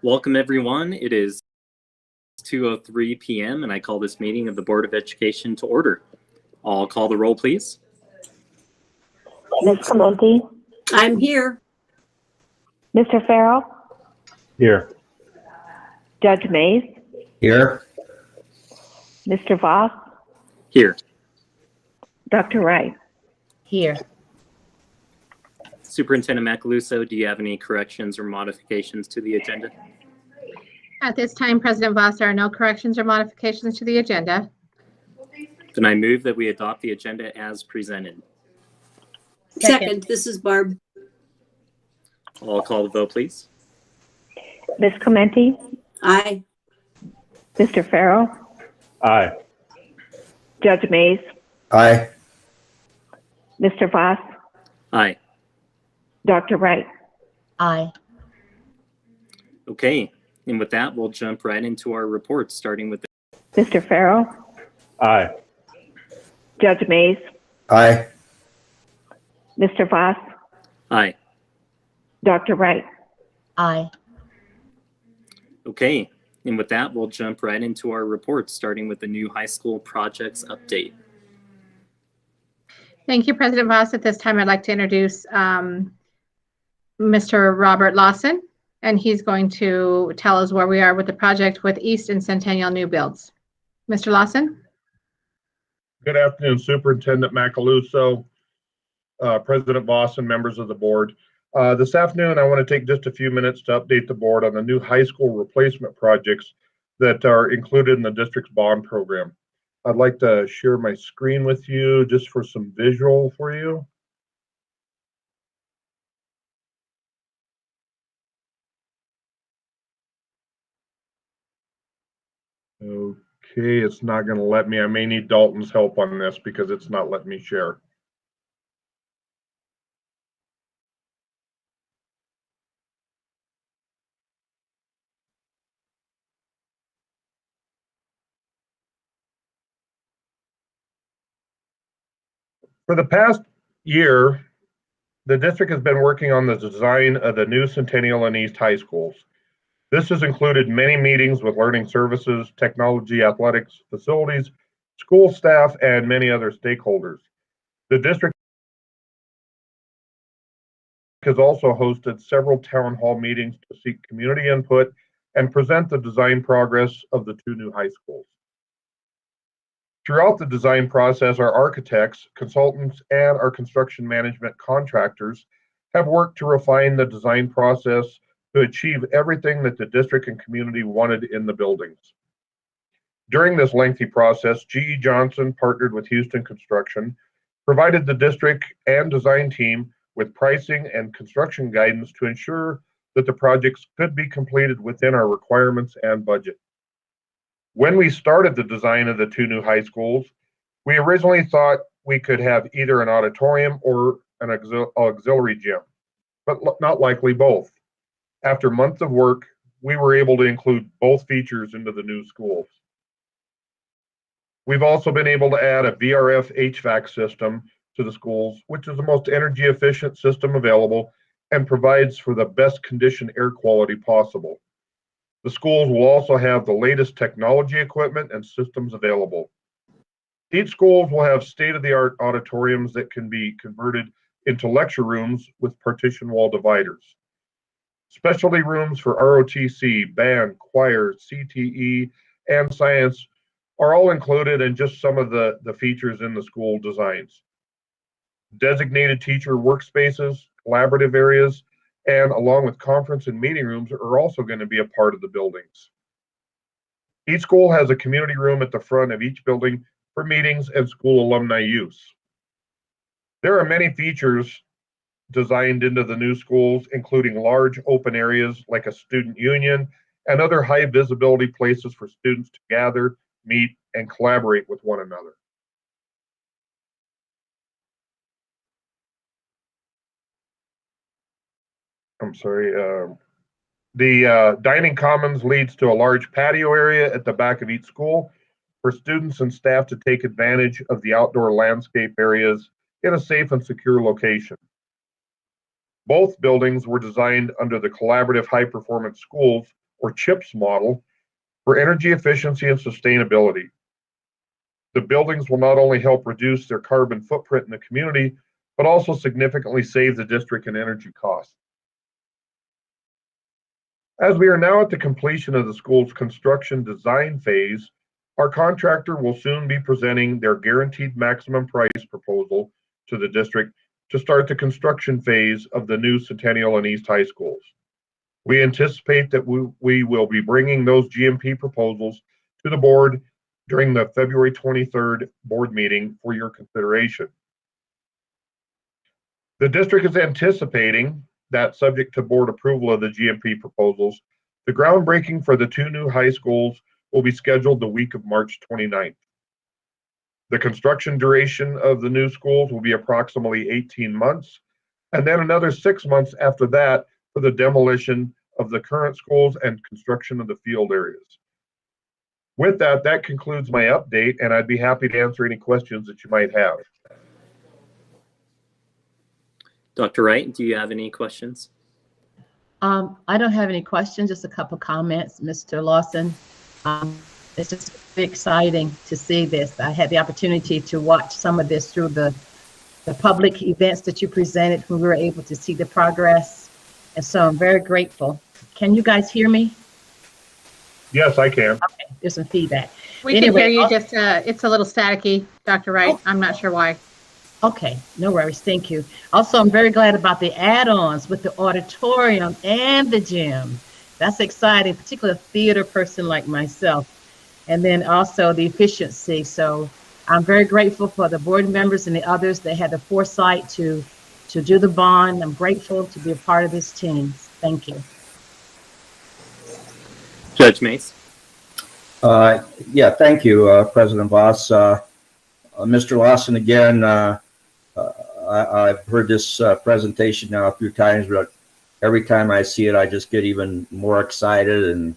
Welcome everyone. It is 2:03 p.m. and I call this meeting of the Board of Education to order. I'll call the roll, please. Ms. Clementi? I'm here. Mr. Farrell? Here. Judge Mays? Here. Mr. Voss? Here. Dr. Wright? Here. Superintendent Macaluso, do you have any corrections or modifications to the agenda? At this time, President Voss, there are no corrections or modifications to the agenda. Then I move that we adopt the agenda as presented. Second, this is Barb. I'll call the vote, please. Ms. Clementi? Aye. Mr. Farrell? Aye. Judge Mays? Aye. Mr. Voss? Aye. Dr. Wright? Aye. Okay, and with that, we'll jump right into our reports, starting with Mr. Farrell? Aye. Judge Mays? Aye. Mr. Voss? Aye. Dr. Wright? Aye. Okay, and with that, we'll jump right into our reports, starting with the new high school projects update. Thank you, President Voss. At this time, I'd like to introduce Mr. Robert Lawson, and he's going to tell us where we are with the project with East and Centennial new builds. Mr. Lawson? Good afternoon, Superintendent Macaluso, President Voss, and members of the board. This afternoon, I want to take just a few minutes to update the board on the new high school replacement projects that are included in the district's bond program. I'd like to share my screen with you just for some visual for you. Okay, it's not going to let me. I may need Dalton's help on this because it's not letting me share. For the past year, the district has been working on the design of the new Centennial and East high schools. This has included many meetings with learning services, technology, athletics, facilities, school staff, and many other stakeholders. The district has also hosted several town hall meetings to seek community input and present the design progress of the two new high schools. Throughout the design process, our architects, consultants, and our construction management contractors have worked to refine the design process to achieve everything that the district and community wanted in the buildings. During this lengthy process, GE Johnson partnered with Houston Construction, provided the district and design team with pricing and construction guidance to ensure that the projects could be completed within our requirements and budget. When we started the design of the two new high schools, we originally thought we could have either an auditorium or an auxiliary gym, but not likely both. After months of work, we were able to include both features into the new schools. We've also been able to add a VRF HVAC system to the schools, which is the most energy efficient system available and provides for the best conditioned air quality possible. The schools will also have the latest technology equipment and systems available. Each school will have state-of-the-art auditoriums that can be converted into lecture rooms with partition wall dividers. Specialty rooms for ROTC, band, choir, CTE, and science are all included in just some of the features in the school designs. Designated teacher workspaces, collaborative areas, and along with conference and meeting rooms are also going to be a part of the buildings. Each school has a community room at the front of each building for meetings and school alumni use. There are many features designed into the new schools, including large open areas like a student union and other high visibility places for students to gather, meet, and collaborate with one another. The dining commons leads to a large patio area at the back of each school for students and staff to take advantage of the outdoor landscape areas in a safe and secure location. Both buildings were designed under the collaborative high performance schools or CHIPS model for energy efficiency and sustainability. The buildings will not only help reduce their carbon footprint in the community, but also significantly save the district in energy costs. As we are now at the completion of the school's construction design phase, our contractor will soon be presenting their guaranteed maximum price proposal to the district to start the construction phase of the new Centennial and East High Schools. We anticipate that we will be bringing those GMP proposals to the board during the February 23rd board meeting for your consideration. The district is anticipating that, subject to board approval of the GMP proposals, the groundbreaking for the two new high schools will be scheduled the week of March 29th. The construction duration of the new schools will be approximately 18 months, and then another 6 months after that for the demolition of the current schools and construction of the field areas. With that, that concludes my update, and I'd be happy to answer any questions that you might have. Dr. Wright, do you have any questions? I don't have any questions, just a couple comments, Mr. Lawson. It's just very exciting to see this. I had the opportunity to watch some of this through the public events that you presented when we were able to see the progress. And so I'm very grateful. Can you guys hear me? Yes, I can. Okay, there's some feedback. We can Anyway, hear you, just it's a little staticky, Dr. Wright. Oh. I'm not sure why. Okay, no worries, thank you. Also, I'm very glad about the add-ons with the auditorium and the gym. That's exciting, particularly a theater person like myself. And then also the efficiency. So I'm very grateful for the board members and the others that had the foresight to do the bond. I'm grateful to be a part of this team. Thank you. Judge Mace? Yeah, thank you, President Voss. Mr. Lawson, again, I've heard this presentation now a few times, but every time I see it, I just get even more excited and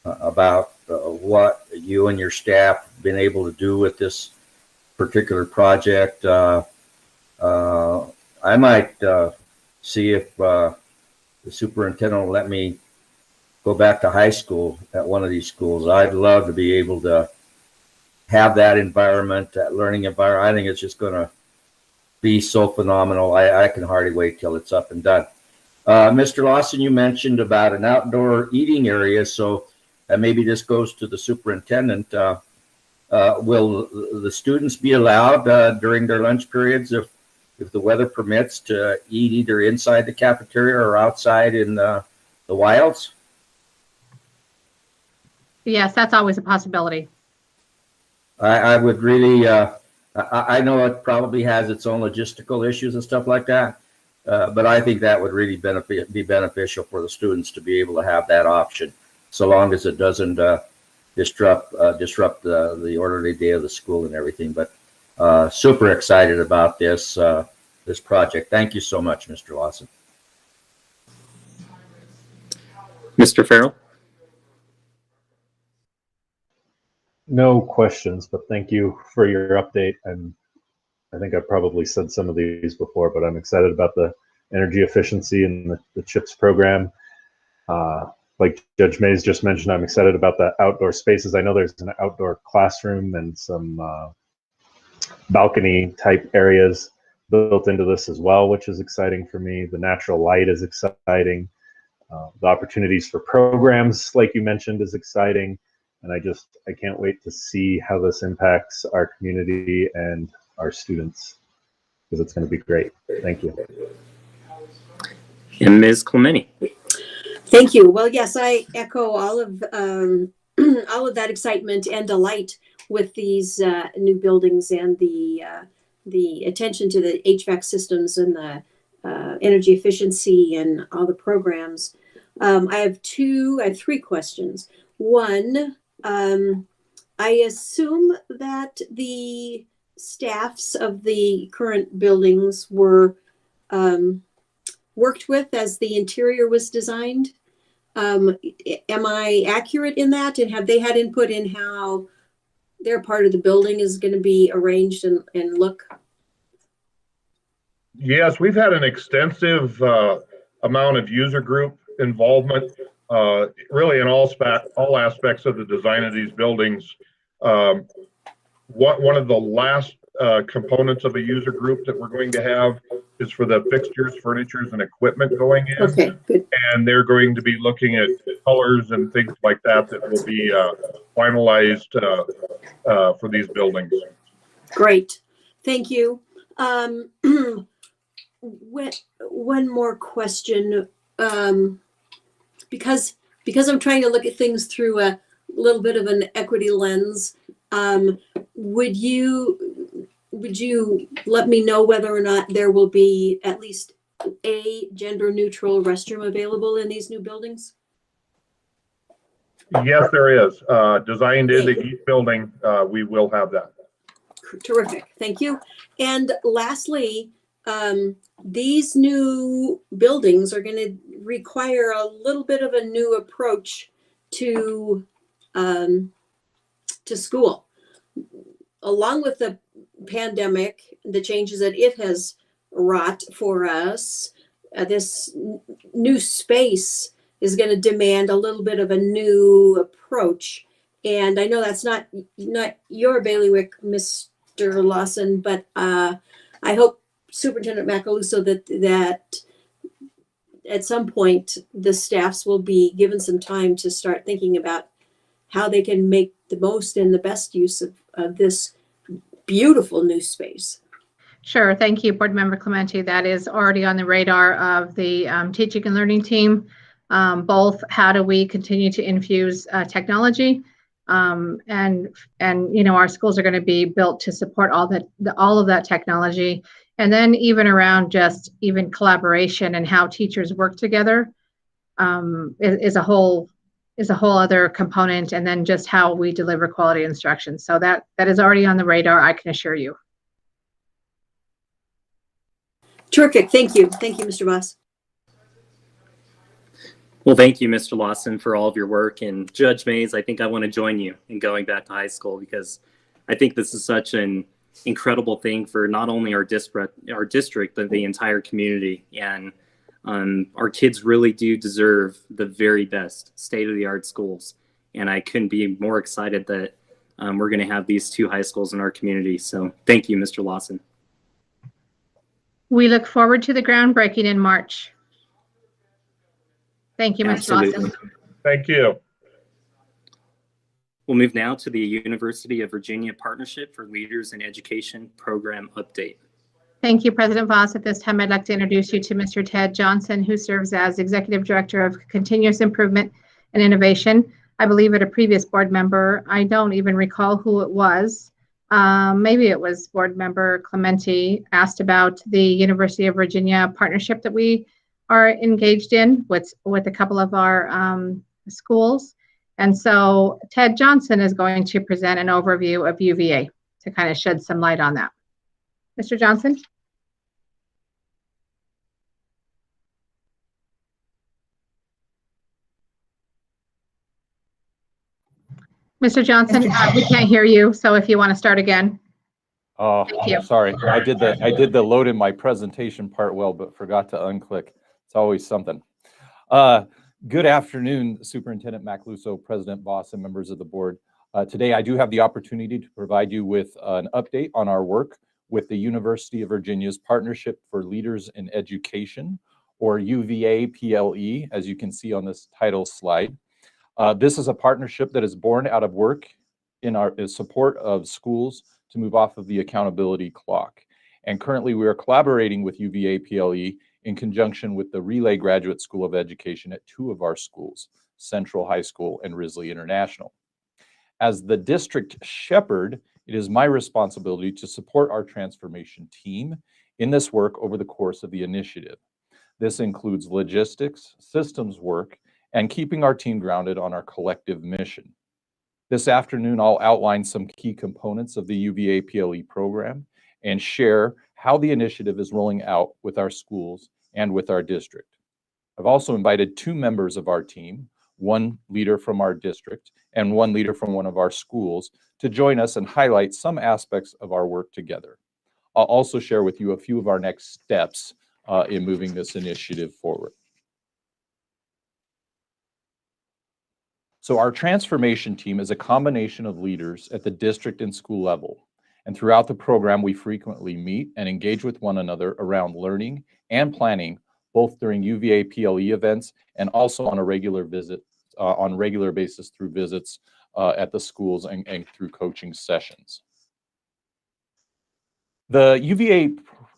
about what you and your staff have been able to do with this particular project. I might see if the superintendent will let me go back to high school at one of these schools. I'd love to be able to have that environment, that learning environment. I think it's just going to be so phenomenal. I can hardly wait till it's up and done. Mr. Lawson, you mentioned about an outdoor eating area, so maybe this goes to the superintendent. Will the students be allowed during their lunch periods, if the weather permits, to eat either inside the cafeteria or outside in the wilds? Yes, that's always a possibility. I would really, I know it probably has its own logistical issues and stuff like that, but I think that would really be beneficial for the students to be able to have that option, so long as it doesn't disrupt the orderly day of the school and everything. But super excited about this project. Thank you so much, Mr. Lawson. Mr. Farrell? No questions, but thank you for your update. And I think I've probably said some of these before, but I'm excited about the energy efficiency and the CHIPS program. Like Judge Mays just mentioned, I'm excited about the outdoor spaces. I know there's an outdoor classroom and some balcony type areas built into this as well, which is exciting for me. The natural light is exciting. The opportunities for programs, like you mentioned, is exciting. And I can't wait to see how this impacts our community and our students, because it's going to be great. Thank you. And Ms. Clementi? Thank you. Well, yes, I echo all of all of that excitement and delight with these new buildings and the attention to the HVAC systems and the energy efficiency and all the programs. I have three questions. One, I assume that the staffs of the current buildings were worked with as the interior was designed. Am I accurate in that? And have they had input in how their part of the building is going to be arranged and look? Yes, we've had an extensive amount of user group involvement really in all aspects of the design of these buildings. One of the last components of a user group that we're going to have is for the fixtures, furnitures, and equipment going in. Okay, good. And they're going to be looking at colors and things like that that will be finalized for these buildings. Great. Thank you. One more question. Because I'm trying to look at things through a little bit of an equity lens, would you let me know whether or not there will be at least a gender neutral restroom available in these new buildings? Yes, there is. Designed into each building, we will have that. Terrific. Thank you. And lastly, these new buildings are going to require a little bit of a new approach to school. Along with the pandemic, the changes that it has wrought for us, this new space is going to demand a little bit of a new approach. And I know that's not your bailiwick, Mr. Lawson, but I hope Superintendent Macaluso that at some point the staffs will be given some time to start thinking about how they can make the most and the best use of this beautiful new space. Sure. Thank you, Board Member Clemente. That is already on the radar of the teaching and learning team. Both how do we continue to infuse technology, and our schools are going to be built to support all of that technology, and then even around just even collaboration and how teachers work together is a whole other component, and then just how we deliver quality instruction. So that is already on the radar, I can assure you. Terrific. Thank you. Thank you, Mr. Voss. Well, thank you, Mr. Lawson, for all of your work. And Judge Mays, I think I want to join you in going back to high school, because I think this is such an incredible thing for not only our district, but the entire community. And our kids really do deserve the very best state-of-the-art schools. And I couldn't be more excited that we're going to have these two high schools in our community. So thank you, Mr. Lawson. We look forward to the groundbreaking in March. Thank you, Mr. Absolutely. Lawson. Thank you. We'll move now to the University of Virginia Partnership for Leaders in Education program update. Thank you, President Voss. At this time, I'd like to introduce you to Mr. Ted Johnson, who serves as Executive Director of Continuous Improvement and Innovation. I believe at a previous board member, I don't even recall who it was. Maybe it was Board Member Clemente asked about the University of Virginia partnership that we are engaged in with a couple of our schools. And so Ted Johnson is going to present an overview of UVA to kind of shed some light on that. Mr. Johnson? Mr. Johnson, we can't hear you, so if you want to start again. Oh, Thank you. sorry. I did the load in my presentation part well, but forgot to unclick. It's always something. Good afternoon, Superintendent Macaluso, President Voss, and members of the board. Today, I do have the opportunity to provide you with an update on our work with the University of Virginia's Partnership for Leaders in Education, or UVA PLE, as you can see on this title slide. This is a partnership that is born out of work in our support of schools to move off of the accountability clock. And currently we are collaborating with UVA PLE in conjunction with the Relay Graduate School of Education at two of our schools, Central High School and Risley International. As the district shepherd, it is my responsibility to support our transformation team in this work over the course of the initiative. This includes logistics, systems work, and keeping our team grounded on our collective mission. This afternoon, I'll outline some key components of the UVA PLE program and share how the initiative is rolling out with our schools and with our district. I've also invited two members of our team, one leader from our district and one leader from one of our schools, to join us and highlight some aspects of our work together. I'll also share with you a few of our next steps in moving this initiative forward. So our transformation team is a combination of leaders at the district and school level. And throughout the program, we frequently meet and engage with one another around learning and planning, both during UVA PLE events and also on a regular basis through visits at the schools and through coaching sessions. The UVA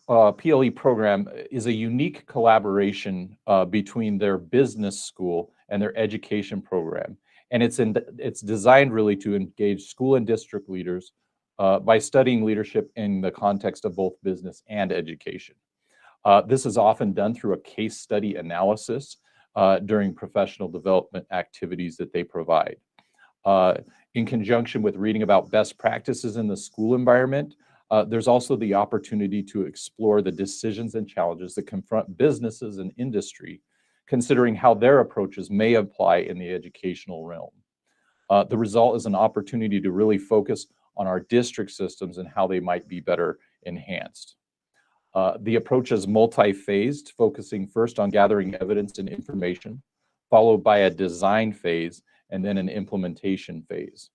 PLE program is a unique collaboration between their business school and their education program. And it's designed really to engage school and district leaders by studying leadership in the context of both business and education. This is often done through a case study analysis during professional development activities that they provide. In conjunction with reading about best practices in the school environment, there's also the opportunity to explore the decisions and challenges that confront businesses and industry, considering how their approaches may apply in the educational realm. The result is an opportunity to really focus on our district systems and how they might be better enhanced. The approach is multi-phased, focusing first on gathering evidence and information, followed by a design phase, and then an implementation phase.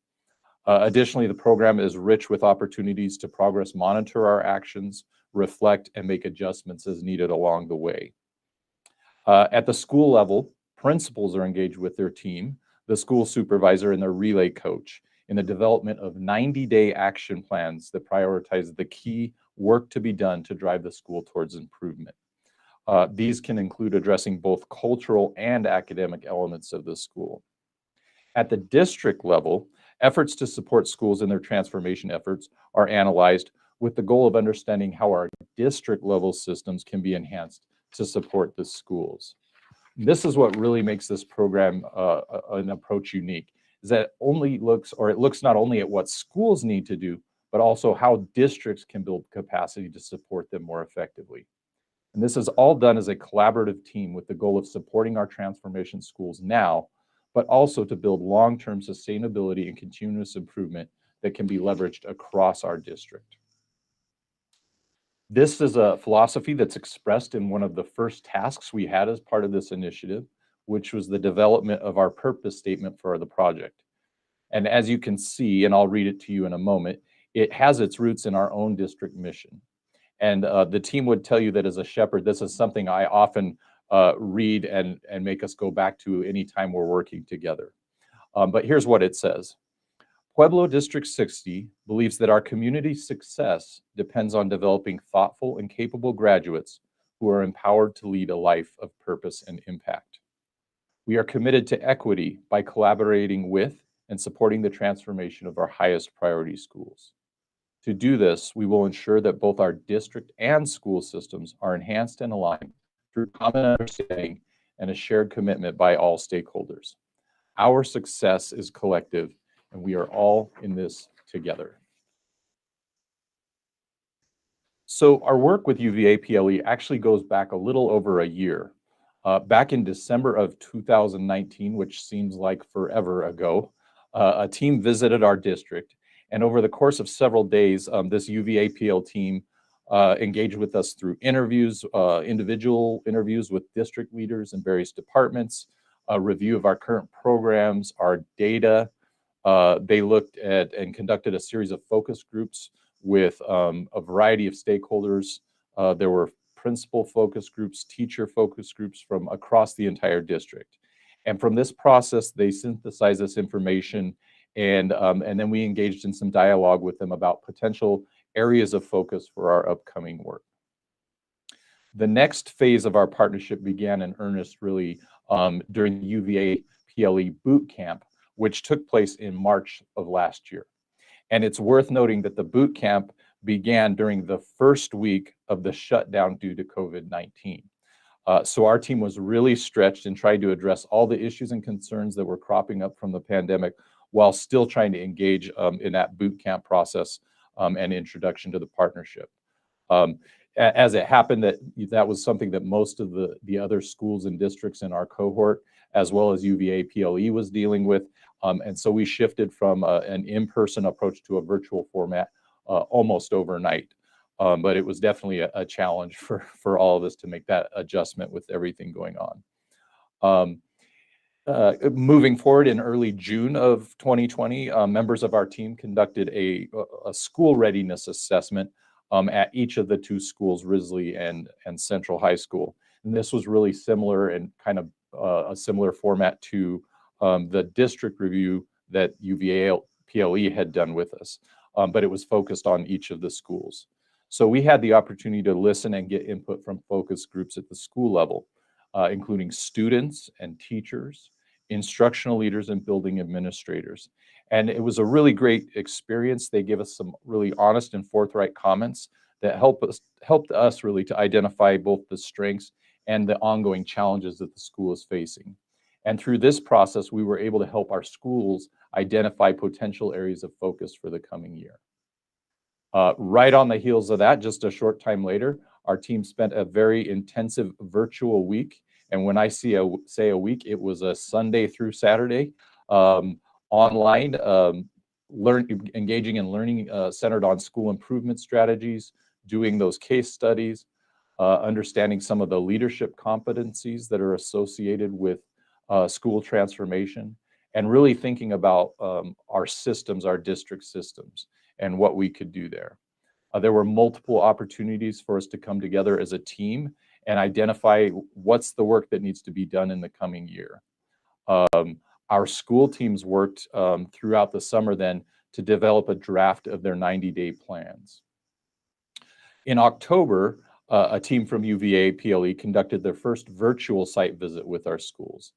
Additionally, the program is rich with opportunities to progress monitor our actions, reflect, and make adjustments as needed along the way. At the school level, principals are engaged with their team, the school supervisor, and their relay coach in the development of 90-day action plans that prioritize the key work to be done to drive the school towards improvement. These can include addressing both cultural and academic elements of the school. At the district level, efforts to support schools in their transformation efforts are analyzed with the goal of understanding how our district level systems can be enhanced to support the schools. This is what really makes this program an approach unique, is that it looks not only at what schools need to do, but also how districts can build capacity to support them more effectively. And this is all done as a collaborative team with the goal of supporting our transformation schools now, but also to build long-term sustainability and continuous improvement that can be leveraged across our district. This is a philosophy that's expressed in one of the first tasks we had as part of this initiative, which was the development of our purpose statement for the project. And as you can see, and I'll read it to you in a moment, it has its roots in our own district mission. And the team would tell you that as a shepherd, this is something I often read and make us go back to anytime we're working together. But here's what it says. Pueblo District 60 believes that our community's success depends on developing thoughtful and capable graduates who are empowered to lead a life of purpose and impact. We are committed to equity by collaborating with and supporting the transformation of our highest priority schools. To do this, we will ensure that both our district and school systems are enhanced and aligned through common understanding and a shared commitment by all stakeholders. Our success is collective, and we are all in this together. So our work with UVA PLE actually goes back a little over a year. Back in December of 2019, which seems like forever ago, a team visited our district, and over the course of several days, this UVA PL team engaged with us through interviews, individual interviews with district leaders in various departments, a review of our current programs, our data. They looked at and conducted a series of focus groups with a variety of stakeholders. There were principal focus groups, teacher focus groups from across the entire district. And from this process, they synthesized this information, and then we engaged in some dialogue with them about potential areas of focus for our upcoming work. The next phase of our partnership began in earnest really during the UVA PLE boot camp, which took place in March of last year. And it's worth noting that the boot camp began during the first week of the shutdown due to COVID-19. So our team was really stretched and tried to address all the issues and concerns that were cropping up from the pandemic while still trying to engage in that boot camp process and introduction to the partnership. As it happened, that was something that most of the other schools and districts in our cohort, as well as UVA PLE, was dealing with. And so we shifted from an in-person approach to a virtual format almost overnight. But it was definitely a challenge for all of us to make that adjustment with everything going on. Moving forward in early June of 2020, members of our team conducted a school readiness assessment at each of the two schools, Risley and Central High School. And this was really similar and kind of a similar format to the district review that UVA PLE had done with us, but it was focused on each of the schools. So we had the opportunity to listen and get input from focus groups at the school level, including students and teachers, instructional leaders, and building administrators. And it was a really great experience. They gave us some really honest and forthright comments that helped us really to identify both the strengths and the ongoing challenges that the school is facing. And through this process, we were able to help our schools identify potential areas of focus for the coming year. Right on the heels of that, just a short time later, our team spent a very intensive virtual week. And when I say a week, it was a Sunday through Saturday, online, engaging in learning centered on school improvement strategies, doing those case studies, understanding some of the leadership competencies that are associated with school transformation, and really thinking about our systems, our district systems, and what we could do there. There were multiple opportunities for us to come together as a team and identify what's the work that needs to be done in the coming year. Our school teams worked throughout the summer then to develop a draft of their 90-day plans. In October, a team from UVA PLE conducted their first virtual site visit with our schools.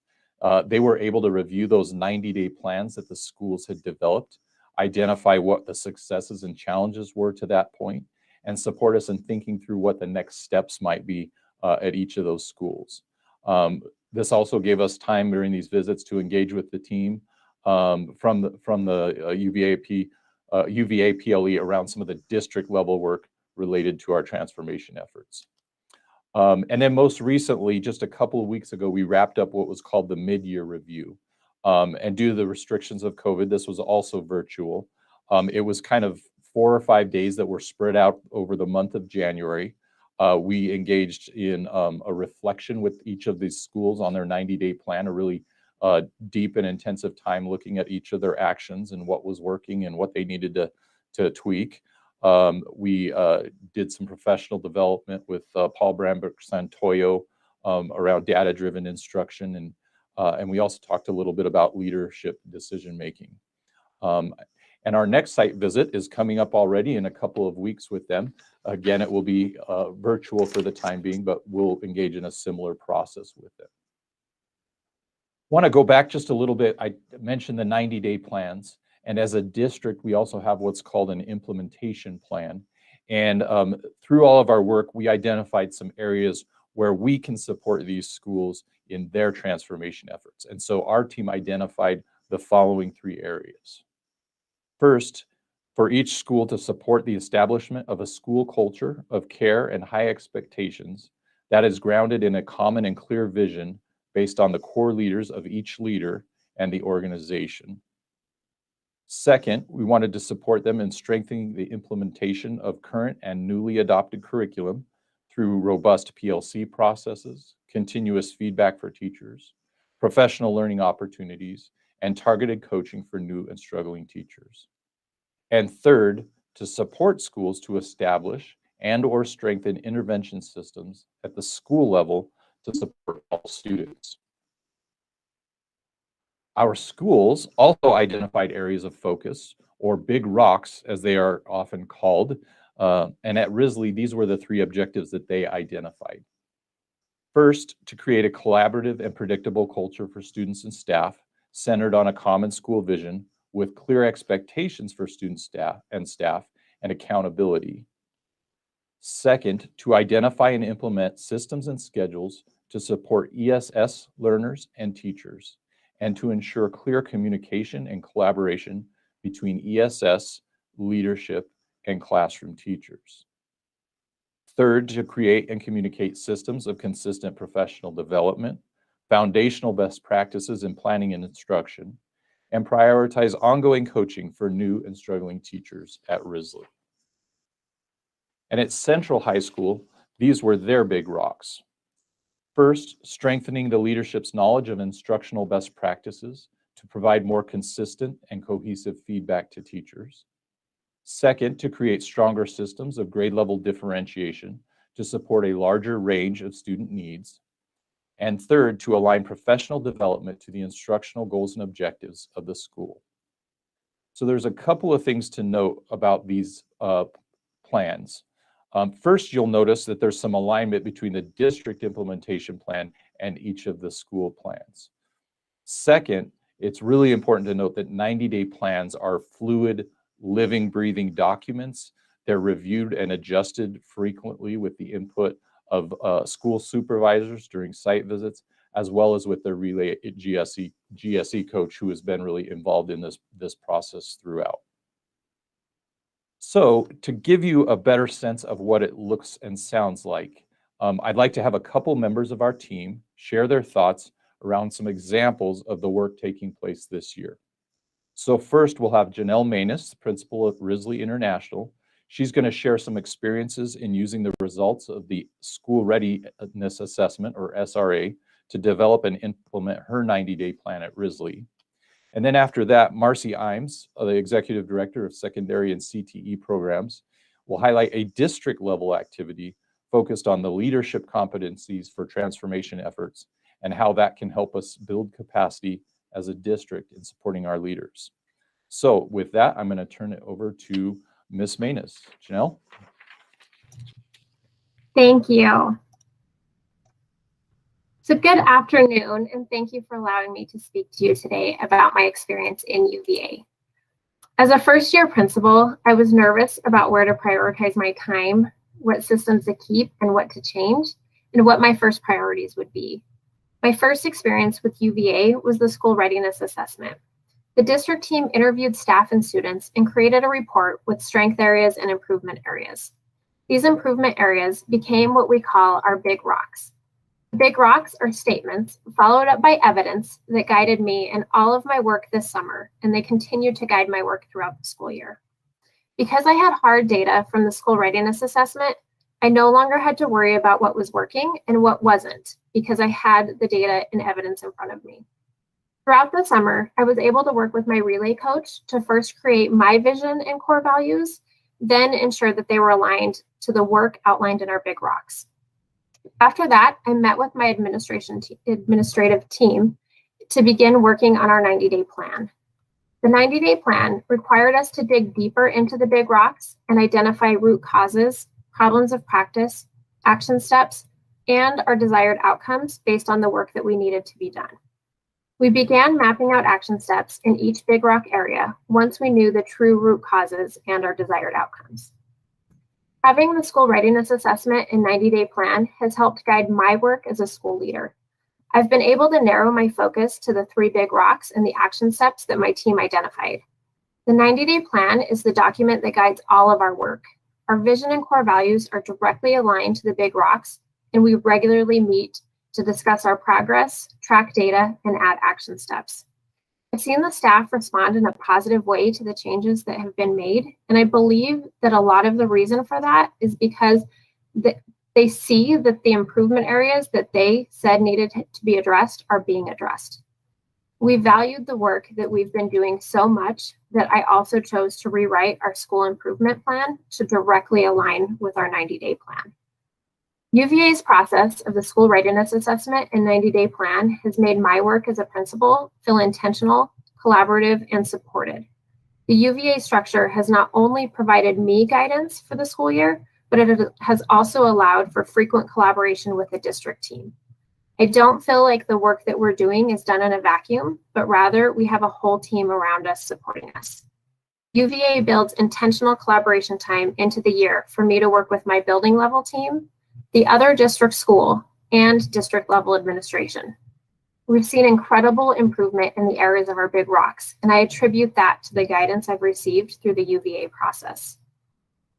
They were able to review those 90-day plans that the schools had developed, identify what the successes and challenges were to that point, and support us in thinking through what the next steps might be at each of those schools. This also gave us time during these visits to engage with the team from the UVA PLE around some of the district level work related to our transformation efforts. And then most recently, just a couple of weeks ago, we wrapped up what was called the mid-year review. And due to the restrictions of COVID, this was also virtual. It was kind of 4 or 5 days that were spread out over the month of January. We engaged in a reflection with each of these schools on their 90-day plan, a really deep and intensive time looking at each of their actions and what was working and what they needed to tweak. We did some professional development with Paul Brambrook-Santoyo around data-driven instruction, and we also talked a little bit about leadership decision-making. And our next site visit is coming up already in a couple of weeks with them. Again, it will be virtual for the time being, but we'll engage in a similar process with them. Want to go back just a little bit. I mentioned the 90-day plans. And as a district, we also have what's called an implementation plan. And through all of our work, we identified some areas where we can support these schools in their transformation efforts. And so our team identified the following 3 areas. First, for each school to support the establishment of a school culture of care and high expectations that is grounded in a common and clear vision based on the core leaders of each leader and the organization. Second, we wanted to support them in strengthening the implementation of current and newly adopted curriculum through robust PLC processes, continuous feedback for teachers, professional learning opportunities, and targeted coaching for new and struggling teachers. And third, to support schools to establish and/or strengthen intervention systems at the school level to support all students. Our schools also identified areas of focus, or big rocks, as they are often called. And at Risley, these were the 3 objectives that they identified. First, to create a collaborative and predictable culture for students and staff centered on a common school vision with clear expectations for students, staff, and accountability. Second, to identify and implement systems and schedules to support ESS learners and teachers, and to ensure clear communication and collaboration between ESS, leadership, and classroom teachers. Third, to create and communicate systems of consistent professional development, foundational best practices in planning and instruction, and prioritize ongoing coaching for new and struggling teachers at Risley. And at Central High School, these were their big rocks. First, strengthening the leadership's knowledge of instructional best practices to provide more consistent and cohesive feedback to teachers. Second, to create stronger systems of grade level differentiation to support a larger range of student needs. And third, to align professional development to the instructional goals and objectives of the school. So there's a couple of things to note about these plans. First, you'll notice that there's some alignment between the district implementation plan and each of the school plans. Second, it's really important to note that 90-day plans are fluid, living, breathing documents. They're reviewed and adjusted frequently with the input of school supervisors during site visits, as well as with their relay GSE coach, who has been really involved in this process throughout. So to give you a better sense of what it looks and sounds like, I'd like to have a couple members of our team share their thoughts around some examples of the work taking place this year. So first, we'll have Janelle Manus, principal at Risley International. She's going to share some experiences in using the results of the School Readiness Assessment, or SRA, to develop and implement her 90-day plan at Risley. And then after that, Marcy Imes, the Executive Director of Secondary and CTE Programs, will highlight a district-level activity focused on the leadership competencies for transformation efforts and how that can help us build capacity as a district in supporting our leaders. So with that, I'm going to turn it over to Ms. Manus. Janelle? Thank you. So good afternoon, and thank you for allowing me to speak to you today about my experience in UVA. As a first-year principal, I was nervous about where to prioritize my time, what systems to keep and what to change, and what my first priorities would be. My first experience with UVA was the School Readiness Assessment. The district team interviewed staff and students and created a report with strength areas and improvement areas. These improvement areas became what we call our big rocks. Big rocks are statements followed up by evidence that guided me in all of my work this summer, and they continue to guide my work throughout the school year. Because I had hard data from the School Readiness Assessment, I no longer had to worry about what was working and what wasn't, because I had the data and evidence in front of me. Throughout the summer, I was able to work with my relay coach to first create my vision and core values, then ensure that they were aligned to the work outlined in our big rocks. After that, I met with my administrative team to begin working on our 90-day plan. The 90-day plan required us to dig deeper into the big rocks and identify root causes, problems of practice, action steps, and our desired outcomes based on the work that we needed to be done. We began mapping out action steps in each big rock area once we knew the true root causes and our desired outcomes. Having the School Readiness Assessment and 90-day plan has helped guide my work as a school leader. I've been able to narrow my focus to the 3 big rocks and the action steps that my team identified. The 90-day plan is the document that guides all of our work. Our vision and core values are directly aligned to the big rocks, and we regularly meet to discuss our progress, track data, and add action steps. I've seen the staff respond in a positive way to the changes that have been made, and I believe that a lot of the reason for that is because they see that the improvement areas that they said needed to be addressed are being addressed. We valued the work that we've been doing so much that I also chose to rewrite our school improvement plan to directly align with our 90-day plan. UVA's process of the School Readiness Assessment and 90-day plan has made my work as a principal feel intentional, collaborative, and supported. The UVA structure has not only provided me guidance for the school year, but it has also allowed for frequent collaboration with the district team. I don't feel like the work that we're doing is done in a vacuum, but rather we have a whole team around us supporting us. UVA builds intentional collaboration time into the year for me to work with my building level team, the other district school, and district level administration. We've seen incredible improvement in the areas of our big rocks, and I attribute that to the guidance I've received through the UVA process.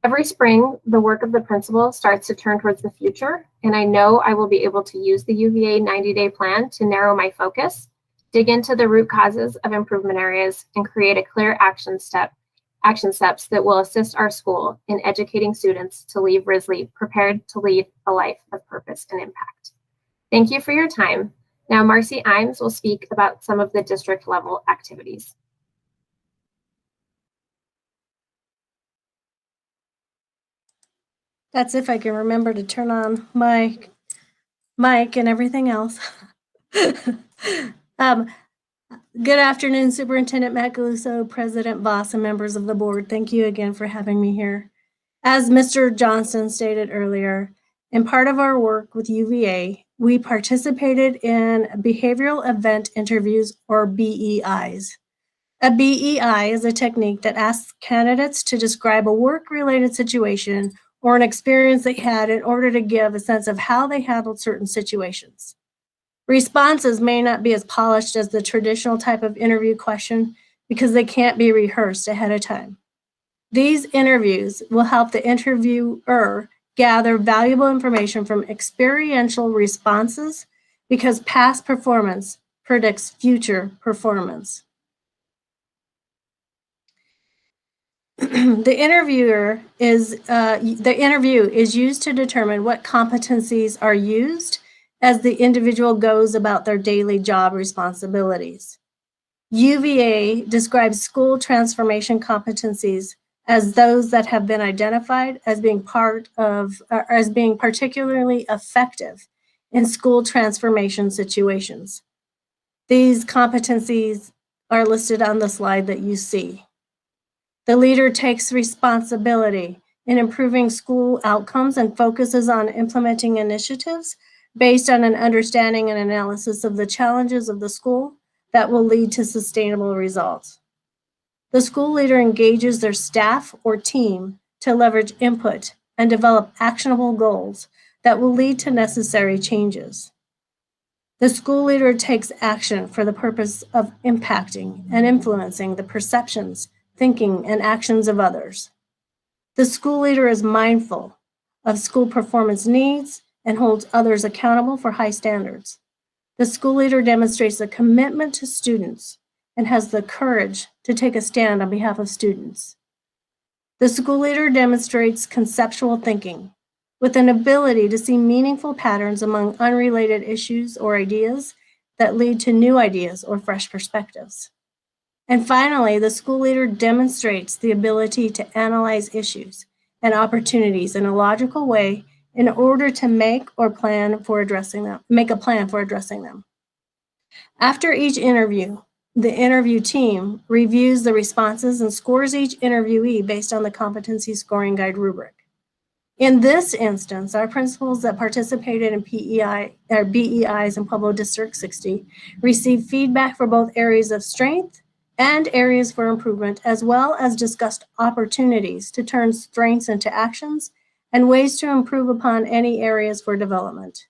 Every spring, the work of the principal starts to turn towards the future, and I know I will be able to use the UVA 90-day plan to narrow my focus, dig into the root causes of improvement areas, and create a clear action steps that will assist our school in educating students to leave Risley prepared to lead a life of purpose and impact. Thank you for your time. Now Marcy Imes will speak about some of the district level activities. That's if I can remember to turn on my mic and everything else. Good afternoon, Superintendent Macaluso, President Voss, and members of the board. Thank you again for having me here. As Mr. Johnson stated earlier, in part of our work with UVA, we participated in behavioral event interviews, or BEIs. A BEI is a technique that asks candidates to describe a work-related situation or an experience they had in order to give a sense of how they handled certain situations. Responses may not be as polished as the traditional type of interview question because they can't be rehearsed ahead of time. These interviews will help the interviewer gather valuable information from experiential responses because past performance predicts future performance. The interview is used to determine what competencies are used as the individual goes about their daily job responsibilities. UVA describes school transformation competencies as those that have been identified as being particularly effective in school transformation situations. These competencies are listed on the slide that you see. The leader takes responsibility in improving school outcomes and focuses on implementing initiatives based on an understanding and analysis of the challenges of the school that will lead to sustainable results. The school leader engages their staff or team to leverage input and develop actionable goals that will lead to necessary changes. The school leader takes action for the purpose of impacting and influencing the perceptions, thinking, and actions of others. The school leader is mindful of school performance needs and holds others accountable for high standards. The school leader demonstrates a commitment to students and has the courage to take a stand on behalf of students. The school leader demonstrates conceptual thinking with an ability to see meaningful patterns among unrelated issues or ideas that lead to new ideas or fresh perspectives. And finally, the school leader demonstrates the ability to analyze issues and opportunities in a logical way in order to make a plan for addressing them. After each interview, the interview team reviews the responses and scores each interviewee based on the competency scoring guide rubric. In this instance, our principals that participated in BEIs in Pueblo District 60 received feedback for both areas of strength and areas for improvement, as well as discussed opportunities to turn strengths into actions and ways to improve upon any areas for development.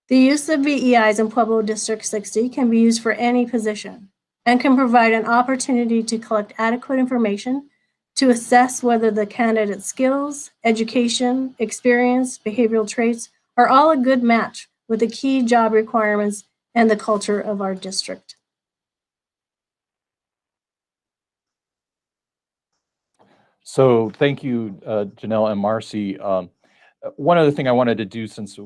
The use of BEIs in Pueblo District 60 can be used for any position and can provide an opportunity to collect adequate information to assess whether the candidate's skills, education, experience, behavioral traits are all a good match with the key job requirements and the culture of our district. So thank you, Janelle and Marcy. One other thing I wanted to do, since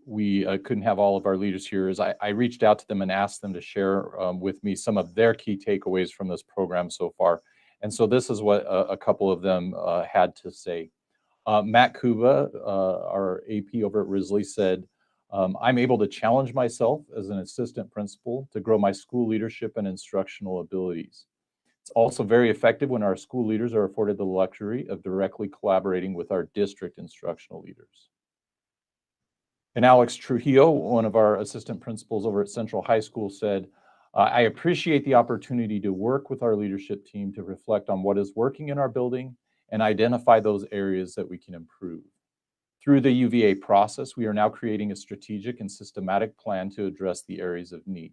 we couldn't have all of our leaders here, is I reached out to them and asked them to share with me some of their key takeaways from this program so far. And so this is what a couple of them had to say. Matt Kuba, our AP over at Risley, said, I'm able to challenge myself as an assistant principal to grow my school leadership and instructional abilities. It's also very effective when our school leaders are afforded the luxury of directly collaborating with our district instructional leaders. And Alex Trujillo, one of our assistant principals over at Central High School, said, I appreciate the opportunity to work with our leadership team to reflect on what is working in our building and identify those areas that we can improve. Through the UVA process, we are now creating a strategic and systematic plan to address the areas of need.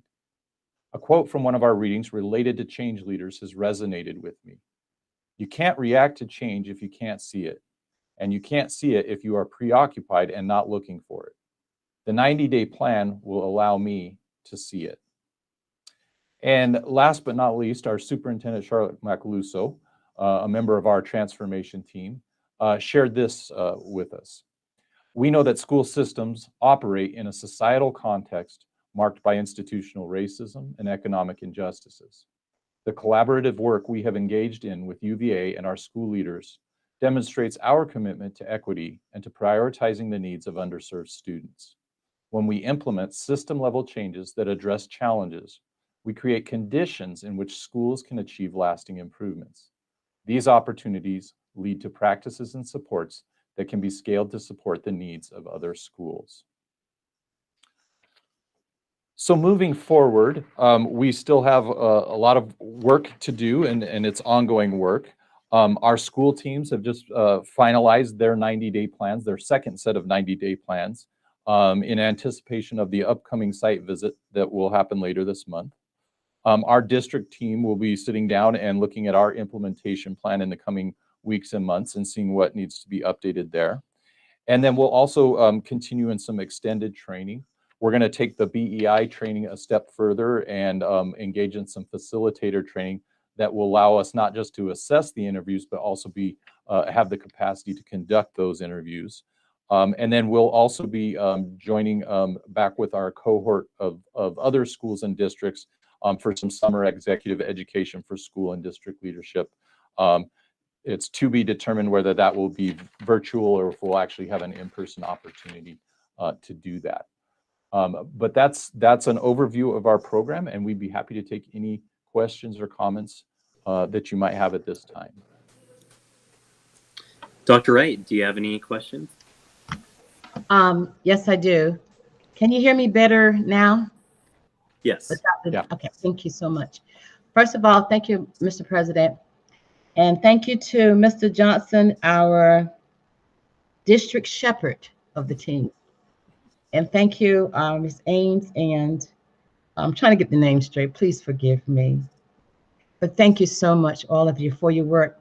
A quote from one of our readings related to change leaders has resonated with me. You can't react to change if you can't see it, and you can't see it if you are preoccupied and not looking for it. The 90-day plan will allow me to see it. And last but not least, our superintendent, Charlotte Macaluso, a member of our transformation team, shared this with us. We know that school systems operate in a societal context marked by institutional racism and economic injustices. The collaborative work we have engaged in with UVA and our school leaders demonstrates our commitment to equity and to prioritizing the needs of underserved students. When we implement system-level changes that address challenges, we create conditions in which schools can achieve lasting improvements. These opportunities lead to practices and supports that can be scaled to support the needs of other schools. So moving forward, we still have a lot of work to do, and it's ongoing work. Our school teams have just finalized their 90-day plans, their second set of 90-day plans, in anticipation of the upcoming site visit that will happen later this month. Our district team will be sitting down and looking at our implementation plan in the coming weeks and months and seeing what needs to be updated there. And then we'll also continue in some extended training. We're going to take the BEI training a step further and engage in some facilitator training that will allow us not just to assess the interviews, but also have the capacity to conduct those interviews. And then we'll also be joining back with our cohort of other schools and districts for some summer executive education for school and district leadership. It's to be determined whether that will be virtual or if we'll actually have an in-person opportunity to do that. But that's an overview of our program, and we'd be happy to take any questions or comments that you might have at this time. Dr. Wright, do you have any questions? Yes, I do. Can you hear me better now? Yes. Yeah. Okay, thank you so much. First of all, thank you, Mr. President. And thank you to Mr. Johnson, our district shepherd of the team. And thank you, Ms. Ames, and I'm trying to get the name straight. Please forgive me. But thank you so much, all of you, for your work.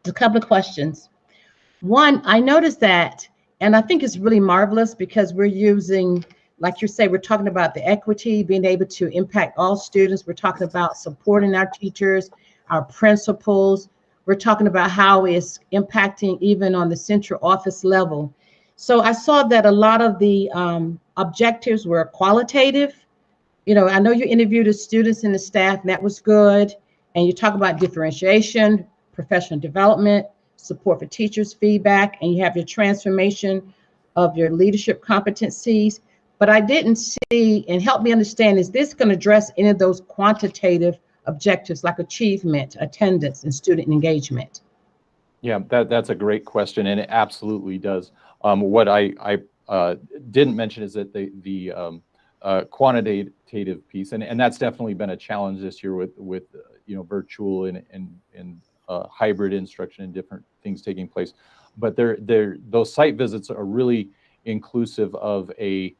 A couple of questions. One, I noticed that, and I think it's really marvelous because we're using, like you say, we're talking about the equity, being able to impact all students. We're talking about supporting our teachers, our principals. We're talking about how it's impacting even on the central office level. So I saw that a lot of the objectives were qualitative. You know, I know you interviewed the students and the staff, and that was good. And you talk about differentiation, professional development, support for teachers, feedback, and you have your transformation of your leadership competencies. But I didn't see, and help me understand, is this going to address any of those quantitative objectives like achievement, attendance, and student engagement? Yeah, that's a great question, and it absolutely does. What I didn't mention is that the quantitative piece, and that's definitely been a challenge this year with virtual and hybrid instruction and different things taking place. But those site visits are really inclusive of a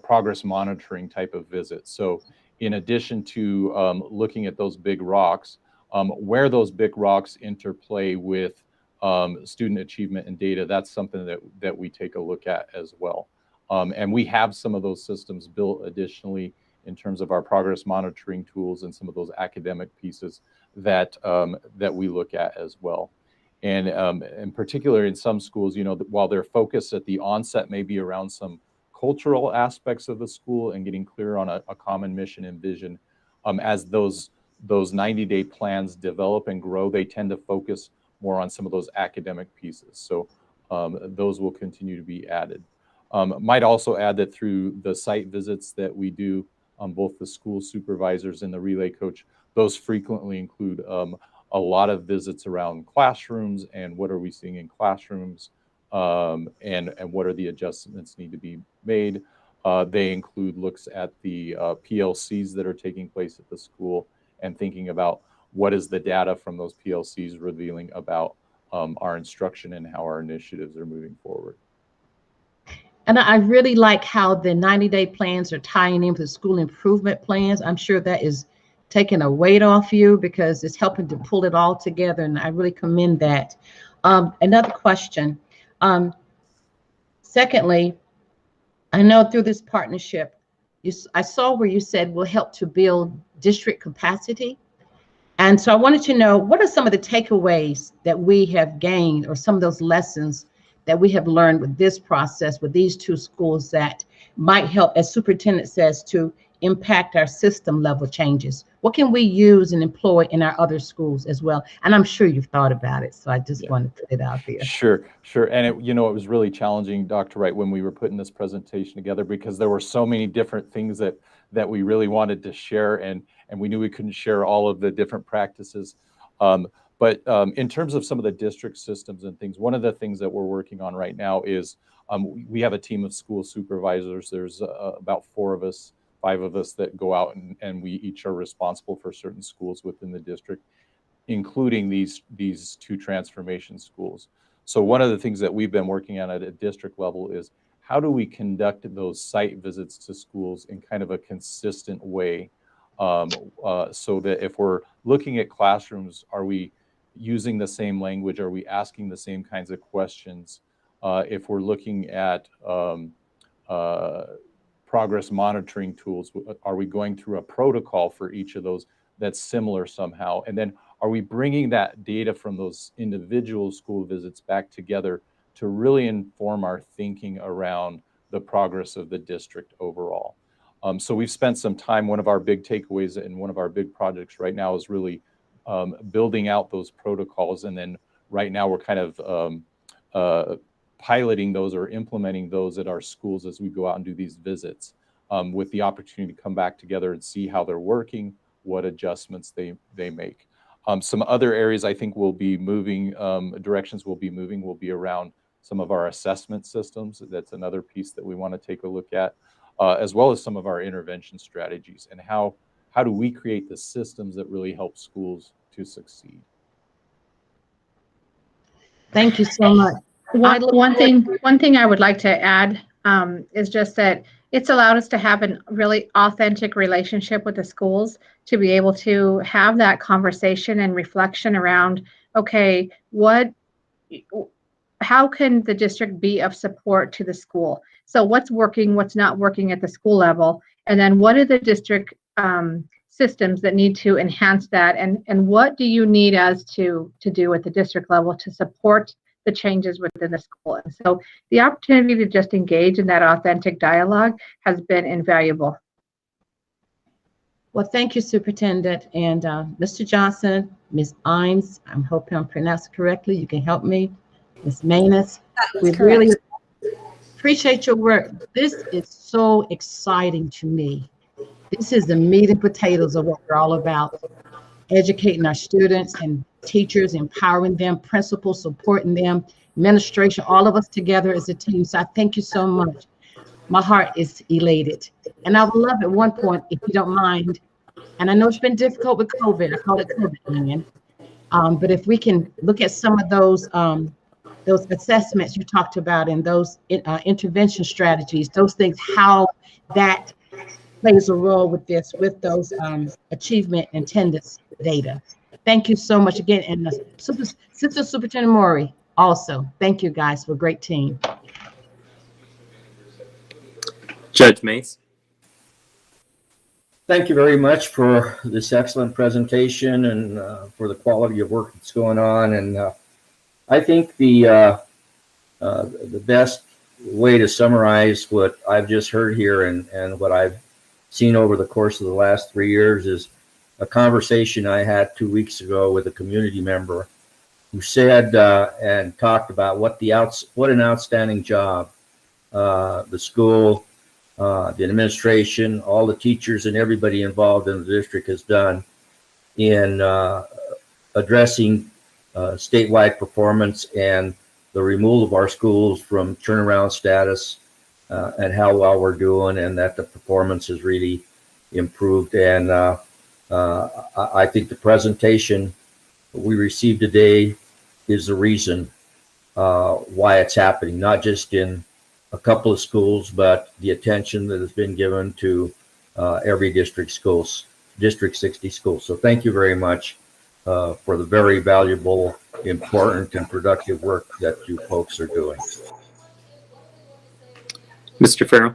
progress monitoring type of visit. So in addition to looking at those big rocks, where those big rocks interplay with student achievement and data, that's something that we take a look at as well. And we have some of those systems built additionally in terms of our progress monitoring tools and some of those academic pieces that we look at as well. And in particular, in some schools, while their focus at the onset may be around some cultural aspects of the school and getting clear on a common mission and vision, as those 90-day plans develop and grow, they tend to focus more on some of those academic pieces. So those will continue to be added. Might also add that through the site visits that we do, both the school supervisors and the relay coach, those frequently include a lot of visits around classrooms and what are we seeing in classrooms, and what are the adjustments need to be made. They include looks at the PLCs that are taking place at the school and thinking about what is the data from those PLCs revealing about our instruction and how our initiatives are moving forward. And I really like how the 90-day plans are tying in with the school improvement plans. I'm sure that is taking a weight off you because it's helping to pull it all together, and I really commend that. Another question. Secondly, I know through this partnership, I saw where you said will help to build district capacity. And so I wanted to know, what are some of the takeaways that we have gained, or some of those lessons that we have learned with this process, with these two schools, that might help, as superintendent says, to impact our system level changes? What can we use and employ in our other schools as well? And I'm sure you've thought about it, so I just want to put it out there. Sure, sure. And it was really challenging, Dr. Wright, when we were putting this presentation together, because there were so many different things that we really wanted to share, and we knew we couldn't share all of the different practices. But in terms of some of the district systems and things, one of the things that we're working on right now is we have a team of school supervisors. There's about 5 of us that go out, and we each are responsible for certain schools within the district, including these 2 transformation schools. So one of the things that we've been working on at a district level is, how do we conduct those site visits to schools in kind of a consistent way, so that if we're looking at classrooms, are we using the same language? Are we asking the same kinds of questions? If we're looking at progress monitoring tools, are we going through a protocol for each of those that's similar somehow? And then are we bringing that data from those individual school visits back together to really inform our thinking around the progress of the district overall? So we've spent some time. One of our big takeaways and one of our big projects right now is really building out those protocols. And then right now we're kind of piloting those or implementing those at our schools as we go out and do these visits, with the opportunity to come back together and see how they're working, what adjustments they make. Some other areas I think we'll be moving, directions we'll be moving, will be around some of our assessment systems. That's another piece that we want to take a look at, as well as some of our intervention strategies, and how do we create the systems that really help schools to succeed. Thank you so much. One thing I would like to add is just that it's allowed us to have a really authentic relationship with the schools, to be able to have that conversation and reflection around, okay, how can the district be of support to the school? So what's working, what's not working at the school level, and then what are the district systems that need to enhance that, and what do you need us to do at the district level to support the changes within the school? And so the opportunity to just engage in that authentic dialogue has been invaluable. Well, thank you, Superintendent. And Mr. Johnson, Ms. Imes, I'm hoping I'm pronouncing it correctly. You can help me. Ms. Manus, we really appreciate your work. This is so exciting to me. This is the meat and potatoes of what we're all about. Educating our students and teachers, empowering them, principals supporting them, administration, all of us together as a team. So I thank you so much. My heart is elated. And I would love at one point, if you don't mind, and I know it's been difficult with COVID, I call it COVID, but if we can look at some of those assessments you talked about, and those intervention strategies, those things, how that plays a role with this, with those achievement and attendance data. Thank you so much again. And Sister Superintendent Maury, also, thank you guys for a great team. Judge Mays. Thank you very much for this excellent presentation, and for the quality of work that's going on. And I think the best way to summarize what I've just heard here and what I've seen over the course of the last 3 years is a conversation I had 2 weeks ago with a community member who said and talked about what an outstanding job the school, the administration, all the teachers, and everybody involved in the district has done in addressing statewide performance and the removal of our schools from turnaround status, and how well we're doing, and that the performance has really improved. And I think the presentation we received today is the reason why it's happening, not just in a couple of schools, but the attention that has been given to every district 60 schools. So thank you very much for the very valuable, important, and productive work that you folks are doing. Mr. Farrell.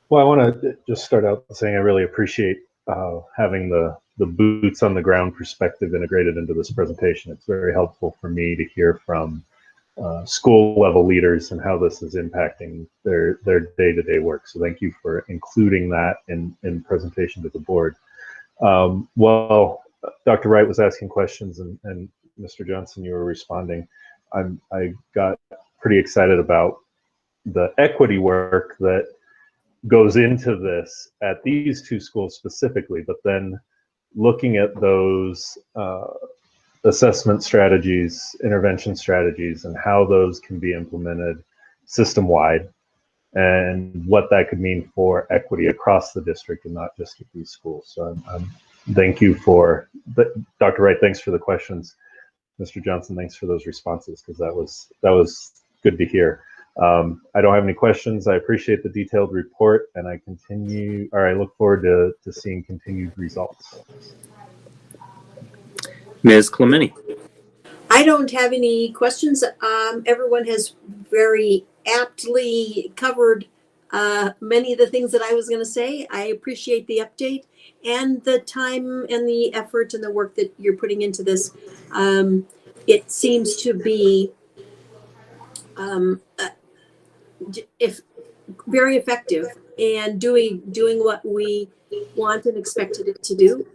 Well, I want to just start out saying I really appreciate having the the boots on the ground perspective integrated into this presentation. It's very helpful for me to hear from school level leaders and how this is impacting their day-to-day work. So thank you for including that in presentation to the board. Well, Dr. Wright was asking questions and Mr. Johnson, you were responding. I got pretty excited about the equity work that goes into this at these two schools specifically, but then looking at those assessment strategies, intervention strategies, and how those can be implemented system-wide, and what that could mean for equity across the district and not just at these schools. So thank you for, Dr. Wright, thanks for the questions. Mr. Johnson, thanks for those responses, because that was good to hear. I don't have any questions. I appreciate the detailed report, and I look forward to seeing continued results. Ms. Clementi. I don't have any questions. Everyone has very aptly covered many of the things that I was going to say. I appreciate the update and the time and the effort and the work that you're putting into this. It seems to be very effective and doing what we want and expected it to do.